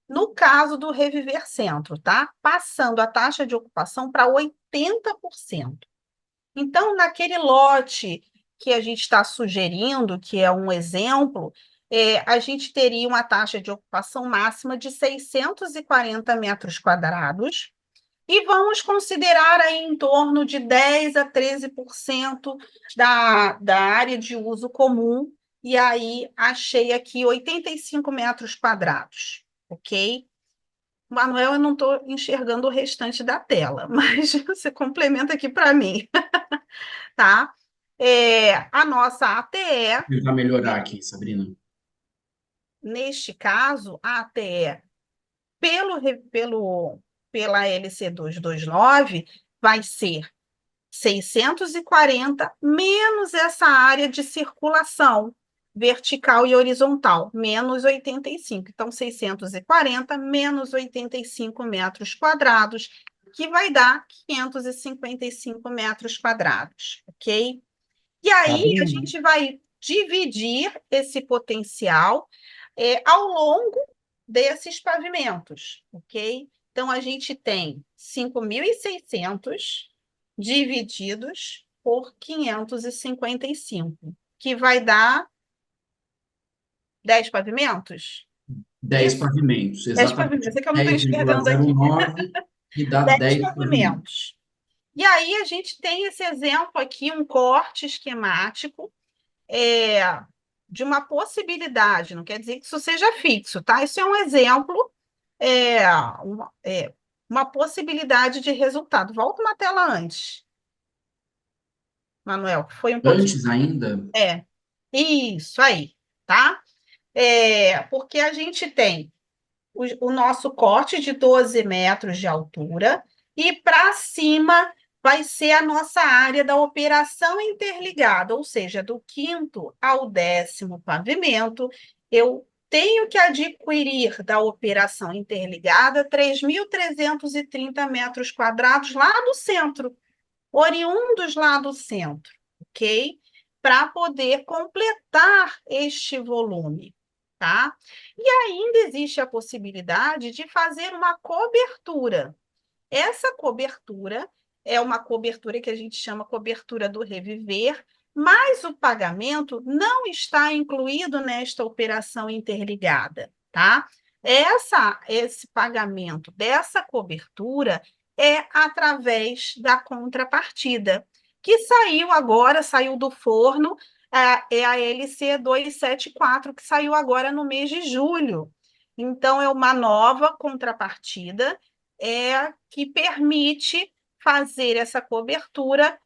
no caso do Reviver Centro, tá? Passando a taxa de ocupação para 80%. Então, naquele lote que a gente está sugerindo, que é um exemplo, a gente teria uma taxa de ocupação máxima de 640 metros quadrados, e vamos considerar aí em torno de 10 a 13% da área de uso comum, e aí achei aqui 85 metros quadrados, ok? Manuel, eu não estou enxergando o restante da tela, mas você complementa aqui para mim, tá? A nossa ATE, Vou tentar melhorar aqui, Sabrina. neste caso, a ATE pela LC 229 vai ser 640 menos essa área de circulação vertical e horizontal, menos 85. Então, 640 menos 85 metros quadrados, que vai dar 555 metros quadrados, ok? E aí, a Sabrina, gente vai dividir esse potencial ao longo desses pavimentos, ok? Então, a gente tem 5.600 divididos por 555, que vai dar 10 pavimentos? 10 Isso? pavimentos, 10 exatamente. pavimentos. É que eu não estou enxergando aqui. 10,09 que dá 10 10 pavimentos. pavimentos. E aí, a gente tem esse exemplo aqui, um corte esquemático, é, de uma possibilidade, não quer dizer que isso seja fixo, tá? Isso é um exemplo, é, uma, é, uma possibilidade de resultado. Volta uma tela antes, Manuel, foi um pouquinho. Antes ainda, Isso aí, tá? Porque a gente tem o nosso corte de 12 metros de altura, e para cima vai ser a nossa área da operação interligada, ou seja, do quinto ao 10º pavimento, eu tenho que adquirir da operação interligada 3.330 metros quadrados lá do centro, oriundos lá do centro, ok? Para poder completar este volume, tá? E ainda existe a possibilidade de fazer uma cobertura. Essa cobertura é uma cobertura que a gente chama cobertura do reviver, mas o pagamento não está incluído nesta operação interligada, tá? Esse pagamento dessa cobertura é através da contrapartida, que saiu agora, saiu do forno, é a LC 274, que saiu agora no mês de julho. Então, é uma nova contrapartida que permite fazer essa cobertura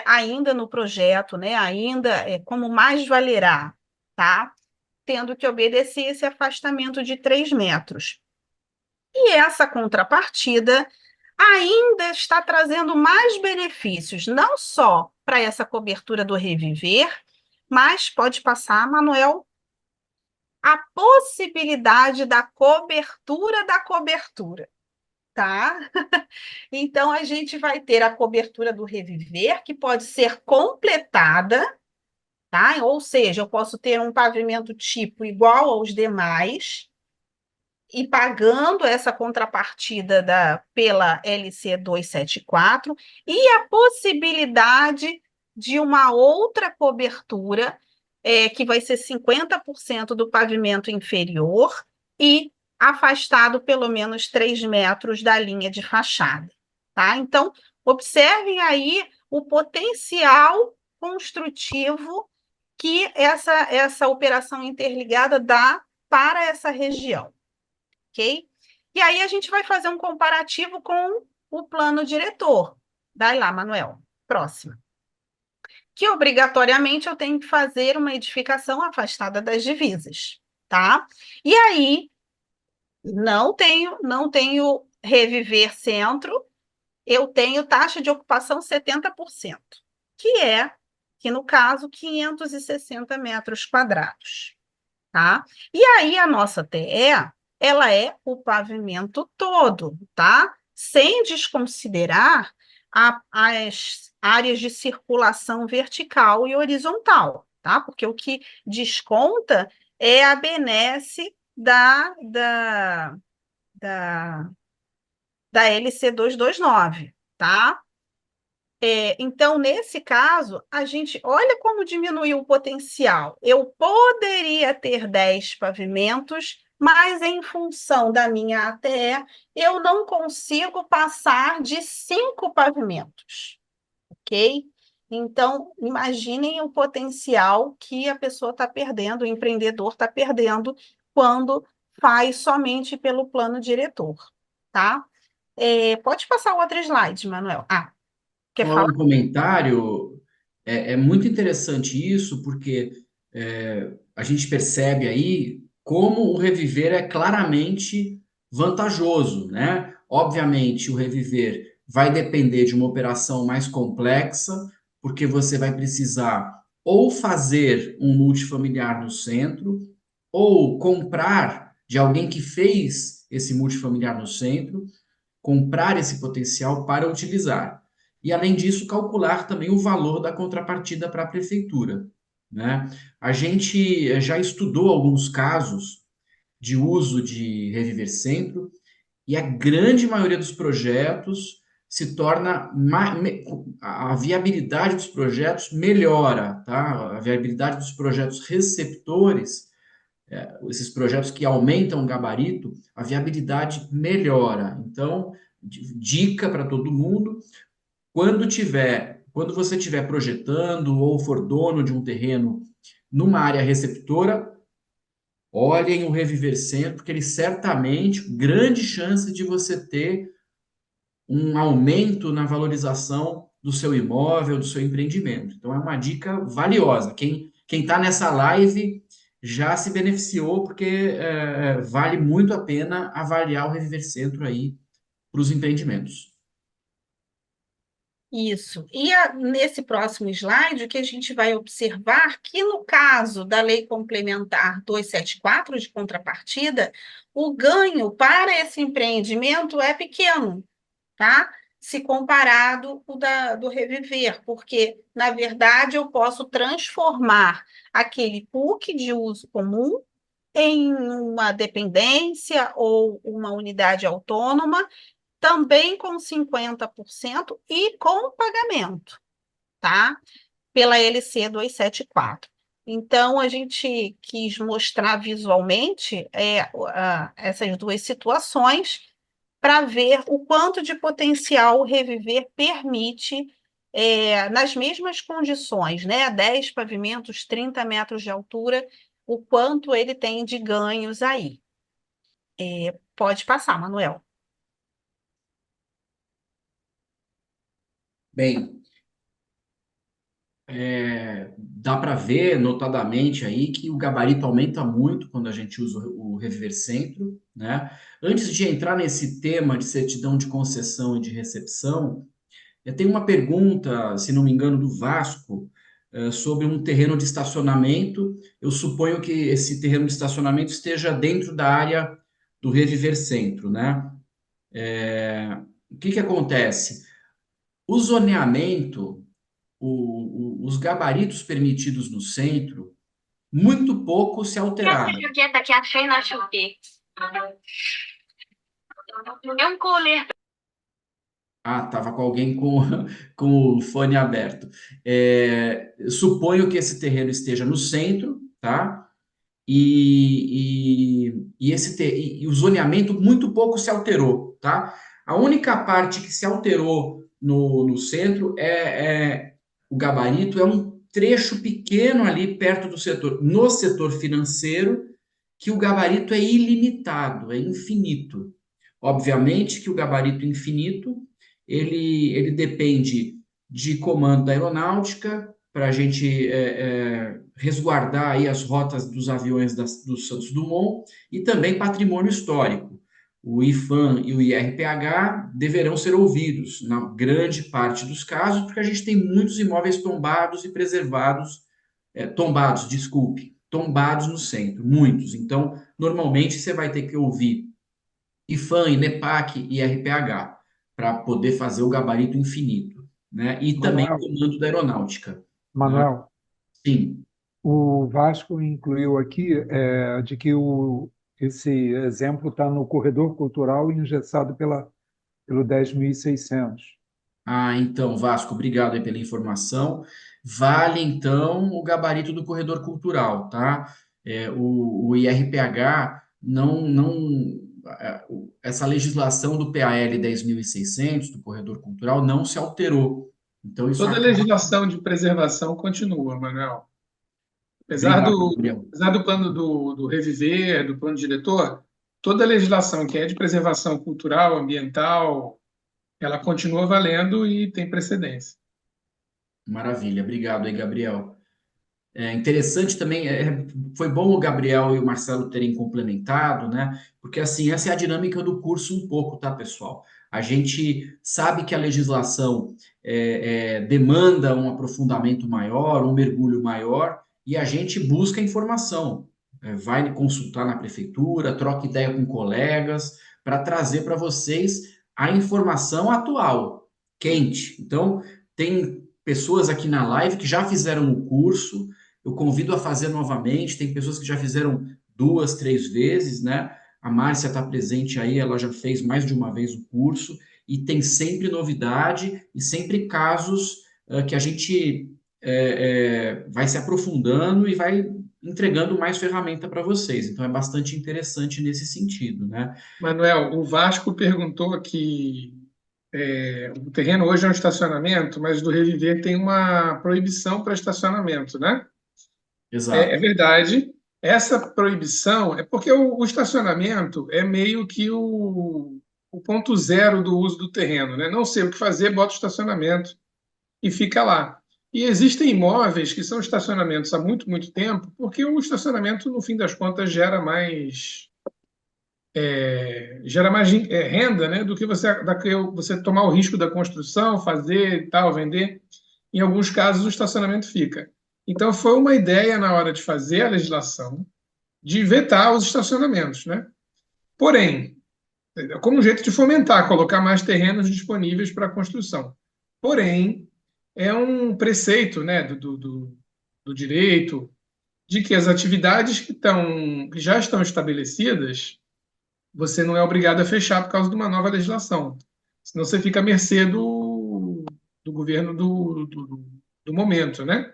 ainda no projeto, né? Ainda como mais valerá, tá? Tendo que obedecer esse afastamento de 3 metros. E essa contrapartida ainda está trazendo mais benefícios, não só para essa cobertura do reviver, mas pode passar, Manuel, a possibilidade da cobertura, tá? Então, a gente vai ter a cobertura do reviver, que pode ser completada, tá? Ou seja, eu posso ter um pavimento tipo igual aos demais, e pagando essa contrapartida pela LC 274, e a possibilidade de uma outra cobertura, que vai ser 50% do pavimento inferior e afastado pelo menos 3 metros da linha de fachada. Tá? Então, observem aí o potencial construtivo que essa operação interligada dá para essa região. Ok? E aí a gente vai fazer um comparativo com o plano diretor. Vai lá, Manuel. Próxima. Que obrigatoriamente eu tenho que fazer uma edificação afastada das divisas, tá? E aí não tenho reviver centro, eu tenho taxa de ocupação 70%, que no caso 560 metros quadrados. Tá? E aí a nossa TE, ela é o pavimento todo, tá? Sem desconsiderar as áreas de circulação vertical e horizontal, tá? Porque o que desconta é a benesse da LC 229, tá? Então, nesse caso, a gente olha como diminuiu o potencial. Eu poderia ter 10 pavimentos, mas em função da minha ATE, eu não consigo passar de 5 pavimentos, ok? Então, imaginem o potencial que a pessoa está perdendo, o empreendedor está perdendo, quando faz somente pelo plano diretor, tá? Pode passar o outro slide, Manuel. Quer Só falar? um comentário, é muito interessante isso, porque a gente percebe aí como o reviver é claramente vantajoso, né? Obviamente, o reviver vai depender de uma operação mais complexa, porque você vai precisar ou fazer um multifamiliar no centro, ou comprar de alguém que fez esse multifamiliar no centro, comprar esse potencial para utilizar. E, além disso, calcular também o valor da contrapartida para a prefeitura, né? A gente já estudou alguns casos de uso de Reviver Centro e a grande maioria dos projetos se torna a viabilidade dos projetos melhora, tá? A viabilidade dos projetos receptores, esses projetos que aumentam o gabarito, a viabilidade melhora. Então, dica para todo mundo, quando você estiver projetando ou for dono de um terreno numa área receptora, olhem o Reviver Centro, porque ele certamente, grande chance de você ter um aumento na valorização do seu imóvel, do seu empreendimento. Então é uma dica valiosa. Quem está nessa live já se beneficiou, porque vale muito a pena avaliar o Reviver Centro aí para os empreendimentos. Isso. E nesse próximo slide, o que a gente vai observar que, no caso da Lei Complementar 274 de contrapartida, o ganho para esse empreendimento é pequeno, tá? Se comparado o do Reviver, porque, na verdade, eu posso transformar aquele PUC de uso comum em uma dependência ou uma unidade autônoma, também com 50% e com pagamento, tá? Pela LC 274. Então, a gente quis mostrar visualmente essas duas situações para ver o quanto de potencial o Reviver permite nas mesmas condições, né? 10 pavimentos, 30 metros de altura, o quanto ele tem de ganhos aí. Pode passar, Manuel. Bem, dá para ver notadamente aí que o gabarito aumenta muito quando a gente usa o Reviver Centro, né? Antes de entrar nesse tema de certidão de concessão e de recepção, eu tenho uma pergunta, se não me engano, do Vasco, sobre um terreno de estacionamento. Eu suponho que esse terreno de estacionamento esteja dentro da área do Reviver Centro, né? O que que acontece? O zoneamento, os gabaritos permitidos no centro, muito pouco se alteraram. Ah, estava com alguém com o fone aberto. Suponho que esse terreno esteja no centro, tá? E o zoneamento muito pouco se alterou, tá? A única parte que se alterou no centro o gabarito, é um trecho pequeno ali perto do setor, no setor financeiro, que o gabarito é ilimitado, é infinito. Obviamente que o gabarito infinito, ele depende de comando da aeronáutica, para a gente resguardar aí as rotas dos aviões do Santos Dumont, e também patrimônio histórico. O IFAM e o IRPH deverão ser ouvidos, na grande parte dos casos, porque a gente tem muitos imóveis tombados e preservados, tombados no centro, muitos. Então, normalmente você vai ter que ouvir IFAM, INEPAC e IRPH para poder fazer o gabarito infinito, né? E também o Manuel, comando da aeronáutica, né? Manuel, Sim. o Vasco incluiu aqui de que esse exemplo está no corredor cultural e engessado pelo 10.600. Ah, então, Vasco, obrigado aí pela informação. Vale, então, o gabarito do corredor cultural, tá? O IRPH essa legislação do PAL 10.600, do corredor cultural, não se alterou. Então, isso Toda a acaba. legislação de preservação continua, Manuel. Apesar Obrigado, do, Gabriel. apesar do plano do reviver, do plano diretor, toda a legislação que é de preservação cultural, ambiental, ela continua valendo e tem precedência. Maravilha, obrigado aí, Gabriel. É interessante também, foi bom o Gabriel e o Marcelo terem complementado, né? Porque assim, essa é a dinâmica do curso um pouco, tá, pessoal? A gente sabe que a legislação demanda um aprofundamento maior, um mergulho maior, e a gente busca informação. Vai consultar na prefeitura, troca ideia com colegas, para trazer para vocês a informação atual, quente. Então, tem pessoas aqui na live que já fizeram o curso. Eu convido a fazer novamente. Tem pessoas que já fizeram 2, 3 vezes, né? A Márcia está presente aí, ela já fez mais de uma vez o curso e tem sempre novidade e sempre casos que a gente vai se aprofundando e vai entregando mais ferramenta para vocês. Então é bastante interessante nesse sentido, né? Manuel, o Vasco perguntou que o terreno hoje é um estacionamento, mas do reviver tem uma proibição para estacionamento, né? É Exato. verdade. Essa proibição é porque o estacionamento é meio que o ponto zero do uso do terreno, né? Não sei o que fazer, bota o estacionamento e fica lá. E existem imóveis que são estacionamentos há muito, muito tempo, porque o estacionamento, no fim das contas, gera mais renda, né, do que você tomar o risco da construção, fazer e tal, vender. Em alguns casos, o estacionamento fica. Então, foi uma ideia na hora de fazer a legislação de vetar os estacionamentos, né? Porém, como um jeito de fomentar, colocar mais terrenos disponíveis para construção. Porém, é um preceito, né, do direito de que as atividades que já estão estabelecidas, você não é obrigado a fechar por causa de uma nova legislação. Senão você fica à mercê do governo do momento, né?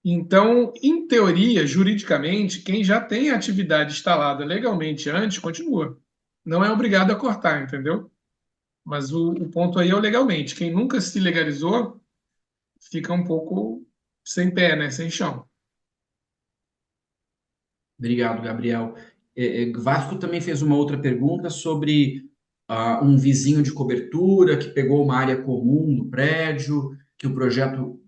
Então, em teoria, juridicamente, quem já tem a atividade instalada legalmente antes, continua. Não é obrigado a cortar, entendeu? Mas o ponto aí é o legalmente. Quem nunca se legalizou fica um pouco sem pé, né? Sem chão. Obrigado, Gabriel. Vasco também fez uma outra pergunta sobre um vizinho de cobertura que pegou uma área comum do prédio, que o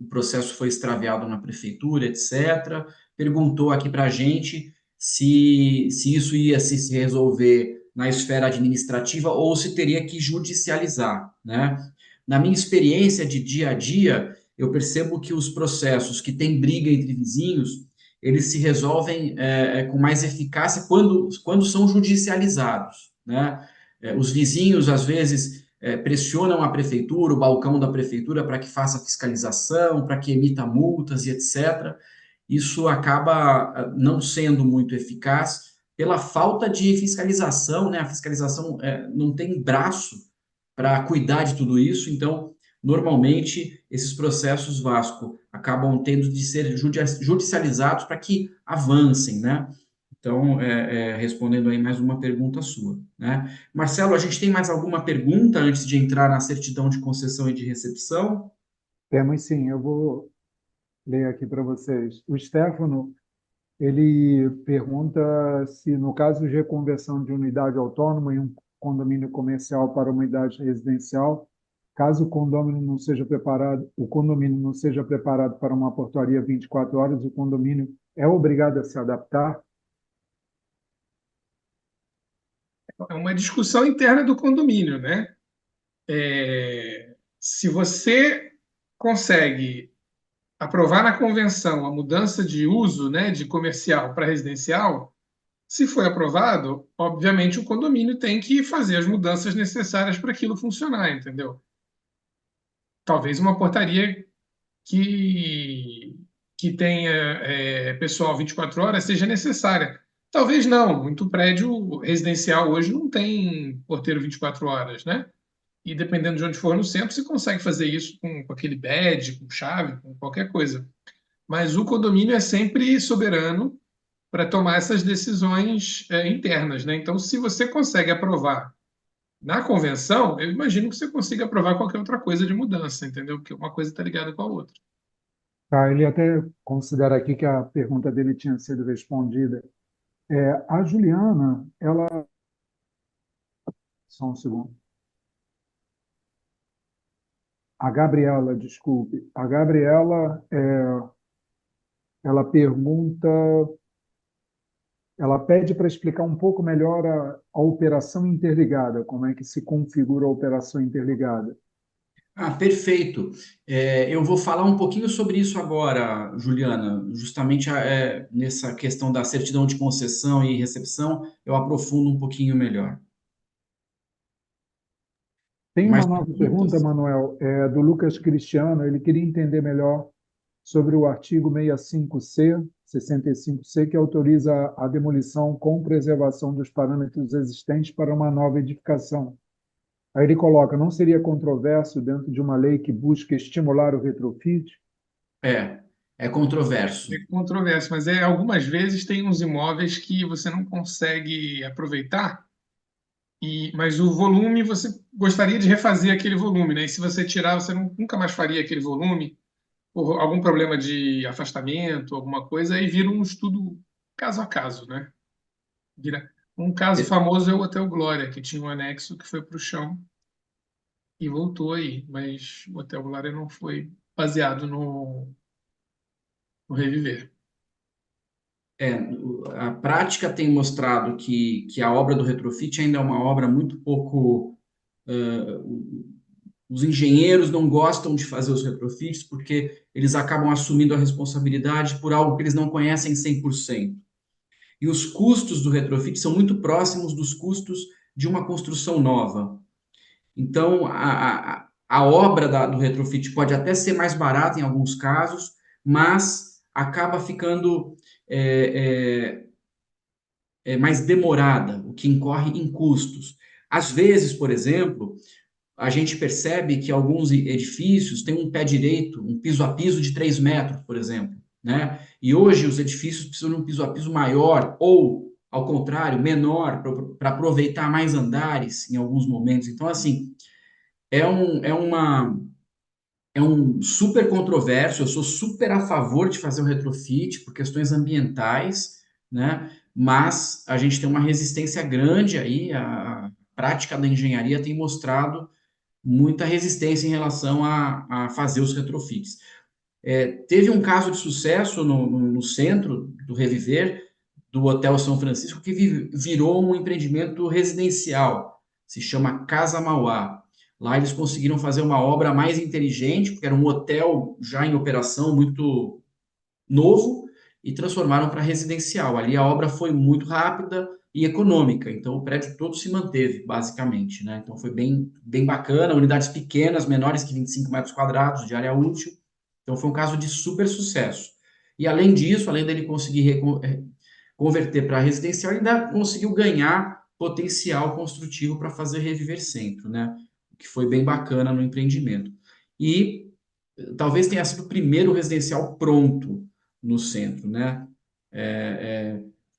processo foi extraviado na prefeitura, etc. Perguntou aqui para a gente se isso ia se resolver na esfera administrativa ou se teria que judicializar, né? Na minha experiência de dia a dia, eu percebo que os processos que têm briga entre vizinhos eles se resolvem com mais eficácia quando são judicializados, né? Os vizinhos, às vezes, pressionam a prefeitura, o balcão da prefeitura, para que faça fiscalização, para que emita multas e etc. Isso acaba não sendo muito eficaz pela falta de fiscalização, né? A fiscalização não tem braço para cuidar de tudo isso, então, normalmente, esses processos, Vasco, acabam tendo de ser judicializados para que avancem, né? Então, respondendo aí mais uma pergunta sua, né? Marcelo, a gente tem mais alguma pergunta antes de entrar na certidão de concessão e de recepção? Temos sim, eu vou ler aqui para vocês. O Stefano, ele pergunta se, no caso de reconversão de unidade autônoma em um condomínio comercial para uma unidade residencial, caso o condomínio não seja preparado para uma portaria 24 horas, o condomínio é obrigado a se adaptar? É uma discussão interna do condomínio, né? Se você consegue aprovar na convenção a mudança de uso, né, de comercial para residencial, se foi aprovado, obviamente o condomínio tem que fazer as mudanças necessárias para aquilo funcionar, entendeu? Talvez uma portaria que, que tenha pessoal 24 horas seja necessária. Talvez não, muito prédio residencial hoje não tem porteiro 24 horas, né? E dependendo de onde for no centro, você consegue fazer isso com aquele badge, com chave, com qualquer coisa. Mas o condomínio é sempre soberano para tomar essas decisões internas, né? Então, se você consegue aprovar na convenção, eu imagino que você consiga aprovar qualquer outra coisa de mudança, entendeu? Porque uma coisa está ligada com a outra. Tá, ele até considera aqui que a pergunta dele tinha sido respondida. A Juliana, ela. Só um segundo. A Gabriela, desculpe. A Gabriela, ela pergunta, ela pede para explicar um pouco melhor a operação interligada, como é que se configura a operação interligada. Ah, perfeito. Eu vou falar um pouquinho sobre isso agora, Juliana. Justamente nessa questão da certidão de concessão e recepção, eu aprofundo um pouquinho melhor. Tem uma Mais nova pergunta, perguntas? Manuel, do Lucas Cristiano. Ele queria entender melhor sobre o artigo 65C, que autoriza a demolição com preservação dos parâmetros existentes para uma nova edificação. Aí ele coloca, não seria controverso dentro de uma lei que busca estimular o retrofit? É, é controverso. É controverso, mas algumas vezes tem uns imóveis que você não consegue aproveitar, mas o volume você gostaria de refazer aquele volume, né? E se você tirar, você nunca mais faria aquele volume, por algum problema de afastamento, alguma coisa, aí vira um estudo caso a caso, né? Um caso famoso é o Hotel Glória, que tinha um anexo que foi para o chão e voltou aí, mas o Hotel Glória não foi baseado no Reviver. A prática tem mostrado que a obra do retrofit ainda é uma obra muito pouco. Os engenheiros não gostam de fazer os retrofits porque eles acabam assumindo a responsabilidade por algo que eles não conhecem 100%. E os custos do retrofit são muito próximos dos custos de uma construção nova. Então, a obra do retrofit pode até ser mais barata em alguns casos, mas acaba ficando é, mais demorada, o que incorre em custos. Às vezes, por exemplo, a gente percebe que alguns edifícios têm um pé direito, um piso a piso de 3 metros, por exemplo, né? E hoje os edifícios precisam de um piso a piso maior ou, ao contrário, menor, para aproveitar mais andares em alguns momentos. Então, assim, é uma é um super controverso, eu sou super a favor de fazer o retrofit por questões ambientais, né? Mas a gente tem uma resistência grande aí, a prática da engenharia tem mostrado muita resistência em relação a fazer os retrofits. Teve um caso de sucesso no centro do Reviver, do Hotel São Francisco, que virou um empreendimento residencial, se chama Casa Mauá. Lá eles conseguiram fazer uma obra mais inteligente, porque era um hotel já em operação, muito novo, e transformaram para residencial. Ali a obra foi muito rápida e econômica, então o prédio todo se manteve, basicamente, né? Então foi bem bacana, unidades pequenas, menores que 25 metros quadrados de área útil, então foi um caso de super sucesso. E além disso, além dele conseguir converter para residencial, ainda conseguiu ganhar potencial construtivo para fazer Reviver Centro, né? O que foi bem bacana no empreendimento. E talvez tenha sido o primeiro residencial pronto no centro, né?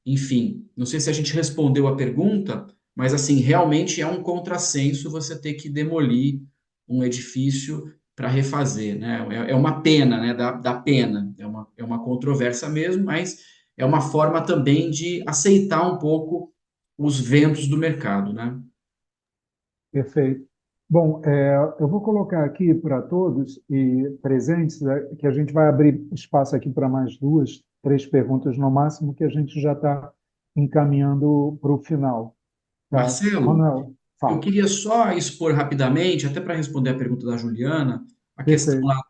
Enfim, não sei se a gente respondeu a pergunta, mas assim, realmente é um contrassenso você ter que demolir um edifício para refazer, né? É uma pena, né? Dá pena, é uma controvérsia mesmo, mas é uma forma também de aceitar um pouco os ventos do mercado, né? Perfeito. Bom, eu vou colocar aqui para todos e presentes, que a gente vai abrir espaço aqui para mais duas, três perguntas no máximo, que a gente já está encaminhando para o final. Tá? Marcelo, Manuel, eu fala. queria só expor rapidamente, até para responder a pergunta da Juliana, a questão Perfeito. lá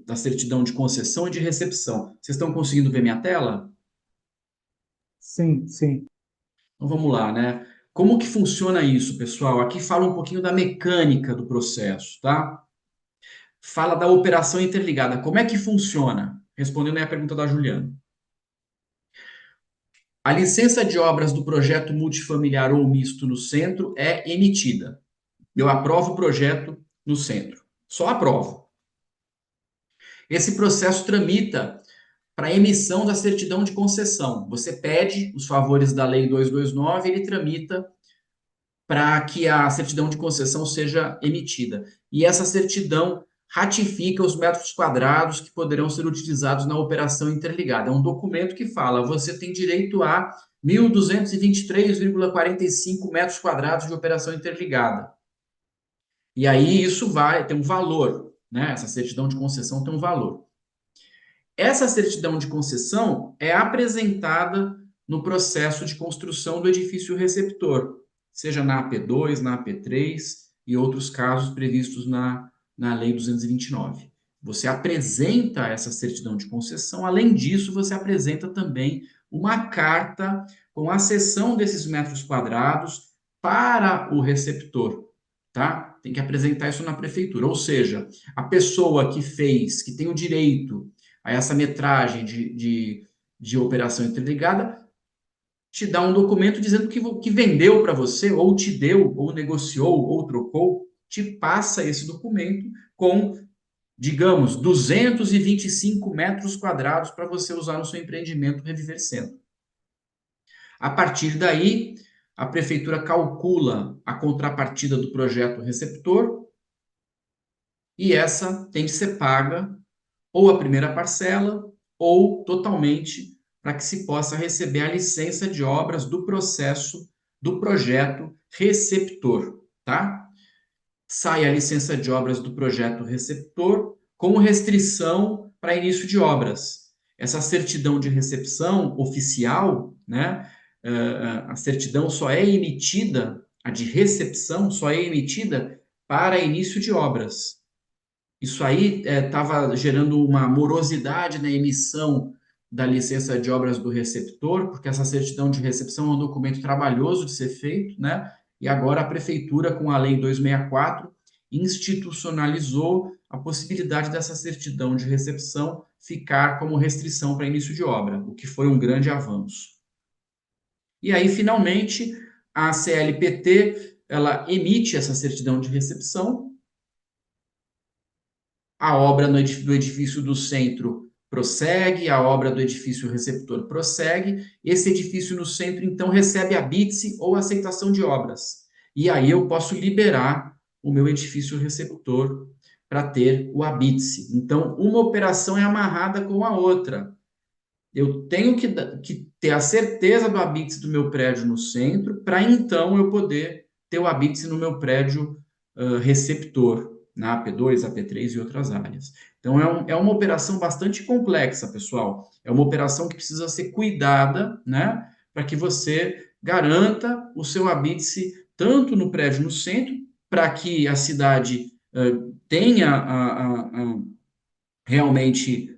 da certidão de concessão e de recepção. Vocês estão conseguindo ver minha tela? Sim, sim. Então vamos lá, né? Como que funciona isso, pessoal? Aqui fala um pouquinho da mecânica do processo, tá? Fala da operação interligada. Como é que funciona? Respondendo aí a pergunta da Juliana. A licença de obras do projeto multifamiliar ou misto no centro é emitida. Eu aprovo o projeto no centro. Só aprovo. Esse processo tramita para a emissão da certidão de concessão. Você pede os favores da Lei 229 e ele tramita para que a certidão de concessão seja emitida. E essa certidão ratifica os metros quadrados que poderão ser utilizados na operação interligada. É um documento que fala, você tem direito a 1.223,45 metros quadrados de operação interligada. E aí isso vai ter um valor, né? Essa certidão de concessão tem um valor. Essa certidão de concessão é apresentada no processo de construção do edifício receptor, seja na AP2, na AP3 e outros casos previstos na Lei 229. Você apresenta essa certidão de concessão, além disso, você apresenta também uma carta com a cessão desses metros quadrados para o receptor, tá? Tem que apresentar isso na prefeitura, ou seja, a pessoa que tem o direito a essa metragem de operação interligada, te dá um documento dizendo que vendeu para você, ou te deu, ou negociou, ou trocou, te passa esse documento com, digamos, 225 metros quadrados para você usar no seu empreendimento Reviver Centro. A partir daí, a prefeitura calcula a contrapartida do projeto receptor e essa tem que ser paga ou a primeira parcela, ou totalmente, para que se possa receber a licença de obras do processo do projeto receptor, tá? Sai a licença de obras do projeto receptor com restrição para início de obras. Essa certidão de recepção oficial, né? A certidão só é emitida, a de recepção só é emitida para início de obras. Isso aí estava gerando uma morosidade na emissão da licença de obras do receptor, porque essa certidão de recepção é um documento trabalhoso de ser feito, né? E agora a prefeitura, com a Lei 264, institucionalizou a possibilidade dessa certidão de recepção ficar como restrição para início de obra, o que foi um grande avanço. E aí, finalmente, a CLPT, ela emite essa certidão de recepção. A obra do edifício do centro prossegue, a obra do edifício receptor prossegue. Esse edifício no centro, então, recebe a BITSE ou aceitação de obras. E aí eu posso liberar o meu edifício receptor para ter o habite-se. Então, uma operação é amarrada com a outra. Eu tenho que ter a certeza do habite-se do meu prédio no centro, para então eu poder ter o habite-se no meu prédio receptor, na AP2, AP3 e outras áreas. Então, é uma operação bastante complexa, pessoal. É uma operação que precisa ser cuidada, né, para que você garanta o seu habite-se tanto no prédio no centro, para que a cidade tenha realmente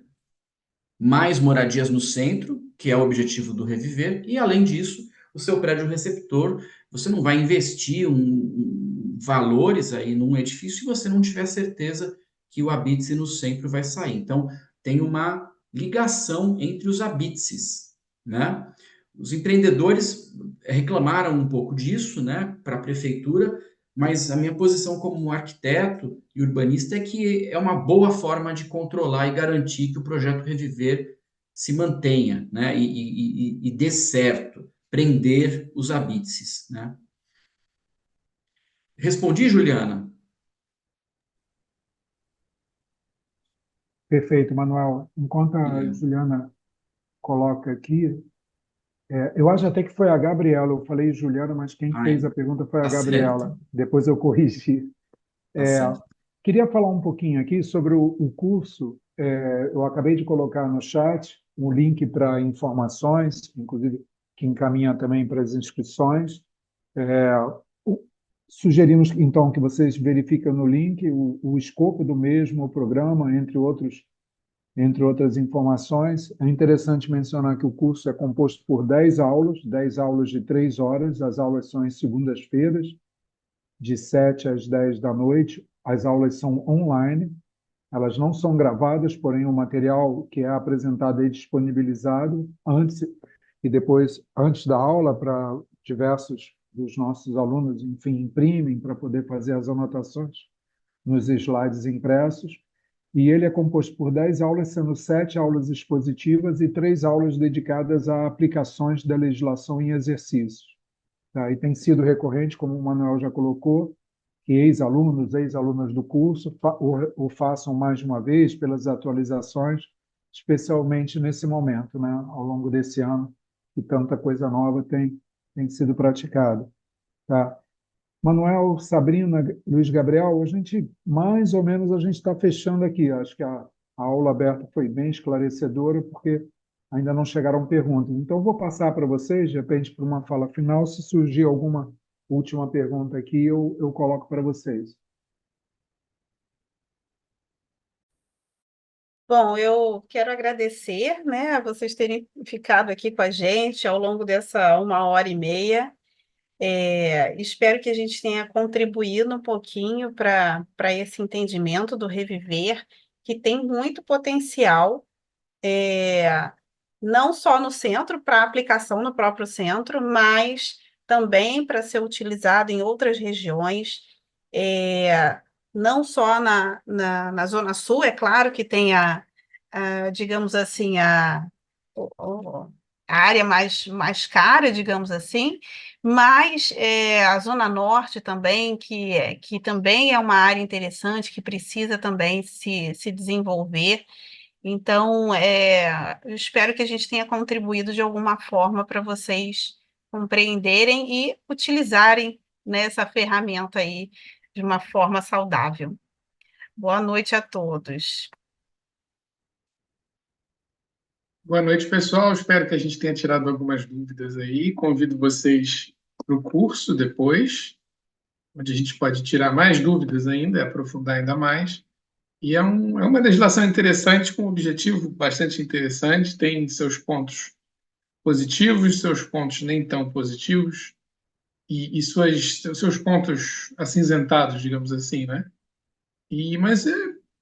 mais moradias no centro, que é o objetivo do Reviver, e além disso, o seu prédio receptor, você não vai investir valores aí num edifício se você não tiver certeza que o habite no centro vai sair. Então, tem uma ligação entre os habite-se, né? Os empreendedores reclamaram um pouco disso, né, para a prefeitura, mas a minha posição como arquiteto e urbanista é que é uma boa forma de controlar e garantir que o projeto Reviver se mantenha, né, e dê certo, prender os habite-se, né? Respondi, Juliana? Perfeito, Manuel. Enquanto a Obrigado. Juliana coloca aqui, eu acho até que foi a Gabriela. Eu falei Juliana, mas quem Ai, fez a pergunta foi a tá certo, Gabriela. Depois eu corrigi. tá certo. Queria falar um pouquinho aqui sobre o curso. Eu acabei de colocar no chat um link para informações, inclusive que encaminha também para as inscrições. O- Sugerimos, então, que vocês verifiquem no link o escopo do mesmo, o programa, entre outras informações. É interessante mencionar que o curso é composto por 10 aulas de 3 horas. As aulas são em segundas-feiras, de 7 às 10 da noite. As aulas são online, elas não são gravadas, porém o material que é apresentado é disponibilizado antes e depois, antes da aula, para diversos dos nossos alunos, enfim, imprimem para poder fazer as anotações nos slides impressos. E ele é composto por 10 aulas, sendo 7 aulas expositivas e 3 aulas dedicadas a aplicações da legislação em exercícios. Tá? E tem sido recorrente, como o Manuel já colocou, que ex-alunas do curso o façam mais de uma vez pelas atualizações, especialmente nesse momento, né, ao longo desse ano, que tanta coisa nova tem sido praticada. Tá? Manuel, Sabrina, Luiz Gabriel, mais ou menos, a gente está fechando aqui. Acho que a aula aberta foi bem esclarecedora, porque ainda não chegaram perguntas. Então, eu vou passar para vocês, de repente, para uma fala final. Se surgir alguma última pergunta aqui, eu coloco para vocês. Bom, eu quero agradecer, né, a vocês terem ficado aqui com a gente ao longo dessa 1 hora e meia. Espero que a gente tenha contribuído um pouquinho para esse entendimento do Reviver, que tem muito potencial, é, não só no centro, para aplicação no próprio centro, mas também para ser utilizado em outras regiões, é, não só na Zona Sul. É claro que tem digamos assim, a área mais cara, digamos assim, mas a Zona Norte também, que também é uma área interessante, que precisa também se desenvolver. Então, eu espero que a gente tenha contribuído de alguma forma para vocês compreenderem e utilizarem, né, essa ferramenta aí de uma forma saudável. Boa noite a todos. Boa noite, pessoal. Espero que a gente tenha tirado algumas dúvidas aí. Convido vocês para o curso depois, onde a gente pode tirar mais dúvidas ainda, aprofundar ainda mais. E é uma legislação interessante, com um objetivo bastante interessante, tem seus pontos positivos, seus pontos nem tão positivos, e seus pontos acinzentados, digamos assim, né? Mas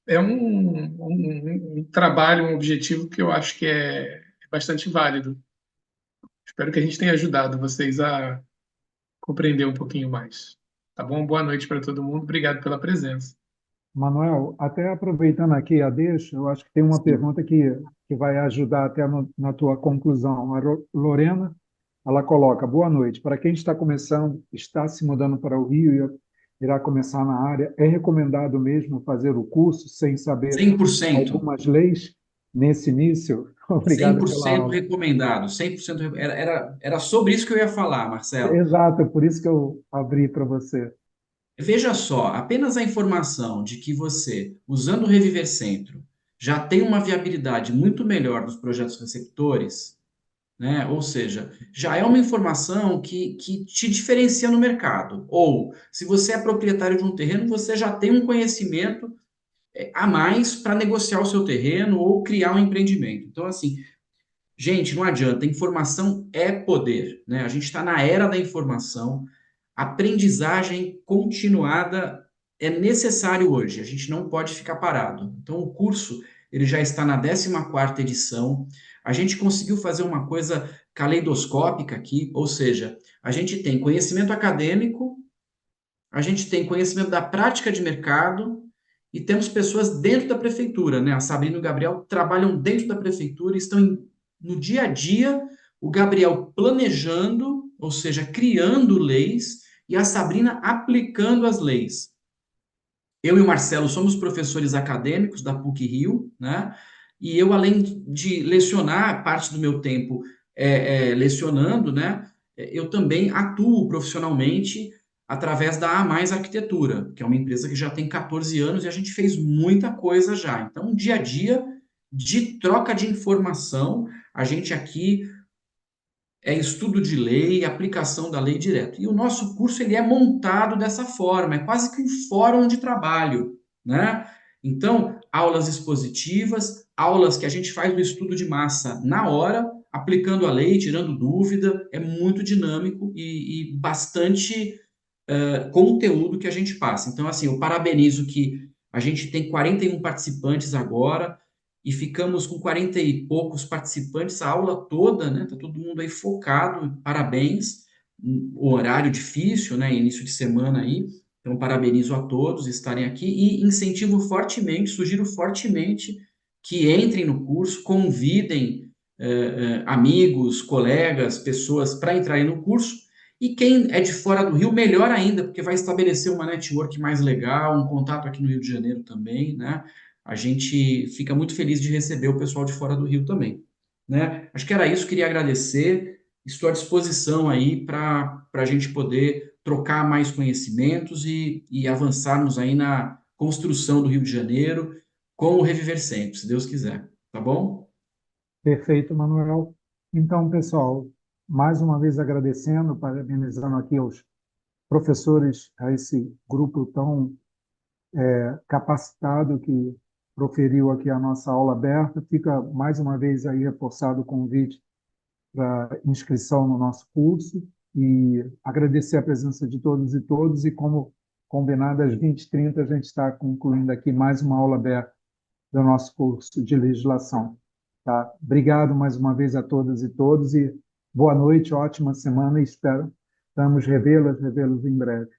é um trabalho, um objetivo que eu acho que é bastante válido. Espero que a gente tenha ajudado vocês a compreender um pouquinho mais. Tá bom? Boa noite para todo mundo. Obrigado pela presença. Manuel, até aproveitando aqui a deixa, eu acho que tem uma Sim. pergunta que vai ajudar até na tua conclusão. Lorena, ela coloca: boa noite. Para quem está começando, está se mudando para o Rio irá começar na área, é recomendado mesmo fazer o curso sem saber 100%. algumas leis nesse início? Obrigado pela 100% aula. recomendado. 100%. Era sobre isso que eu ia falar, Marcelo. Exato, por isso que eu abri para você. Veja só, apenas a informação de que você, usando o Reviver Centro, já tem uma viabilidade muito melhor dos projetos receptores, né? Ou seja, já é uma informação que te diferencia no mercado. Ou, se você é proprietário de um terreno, você já tem um conhecimento a mais para negociar o seu terreno ou criar um empreendimento. Então, assim, gente, não adianta, informação é poder, né? A gente está na era da informação, aprendizagem continuada é necessário hoje, a gente não pode ficar parado. Então, o curso ele já está na 14ª edição, a gente conseguiu fazer uma coisa caleidoscópica aqui, ou seja, a gente tem conhecimento acadêmico, a gente tem conhecimento da prática de mercado e temos pessoas dentro da prefeitura, né? A Sabrina e o Gabriel trabalham dentro da prefeitura, estão no dia a dia, o Gabriel planejando, ou seja, criando leis, e a Sabrina aplicando as leis. Eu e o Marcelo somos professores acadêmicos da PUC-Rio, né? E eu, além de lecionar parte do meu tempo lecionando, né? Eu também atuo profissionalmente através da A Mais Arquitetura, que é uma empresa que já tem 14 anos e a gente fez muita coisa já. Então, um dia a dia de troca de informação, a gente aqui é estudo de lei, aplicação da lei direto. E o nosso curso ele é montado dessa forma, é quase que um fórum de trabalho, né? Então, aulas expositivas, aulas que a gente faz o estudo de massa na hora, aplicando a lei, tirando dúvida, é muito dinâmico e bastante conteúdo que a gente passa. Então, assim, eu parabenizo que a gente tem 41 participantes agora e ficamos com 40 e poucos participantes a aula toda, né? Tá todo mundo aí focado, parabéns. O horário difícil, né? Início de semana aí. Então, parabenizo a todos estarem aqui e incentivo fortemente, sugiro fortemente que entrem no curso, convidem amigos, colegas, pessoas para entrarem no curso e quem é de fora do Rio, melhor ainda, porque vai estabelecer uma network mais legal, um contato aqui no Rio de Janeiro também, né? A gente fica muito feliz de receber o pessoal de fora do Rio também, né? Acho que era isso, queria agradecer, estou à disposição aí para a gente poder trocar mais conhecimentos e avançarmos aí na construção do Rio de Janeiro com o Reviver Sempre, se Deus quiser, tá bom? Perfeito, Manuel. Então, pessoal, mais uma vez agradecendo, parabenizando aqui aos professores, a esse grupo tão capacitado que proferiu aqui a nossa aula aberta. Fica mais uma vez aí reforçado o convite para inscrição no nosso curso e agradecer a presença de todos e todas e como combinado às 20h30 a gente está concluindo aqui mais uma aula aberta do nosso curso de legislação. Tá? Obrigado mais uma vez a todas e todos e boa noite, ótima semana e esperamos revê-los em breve.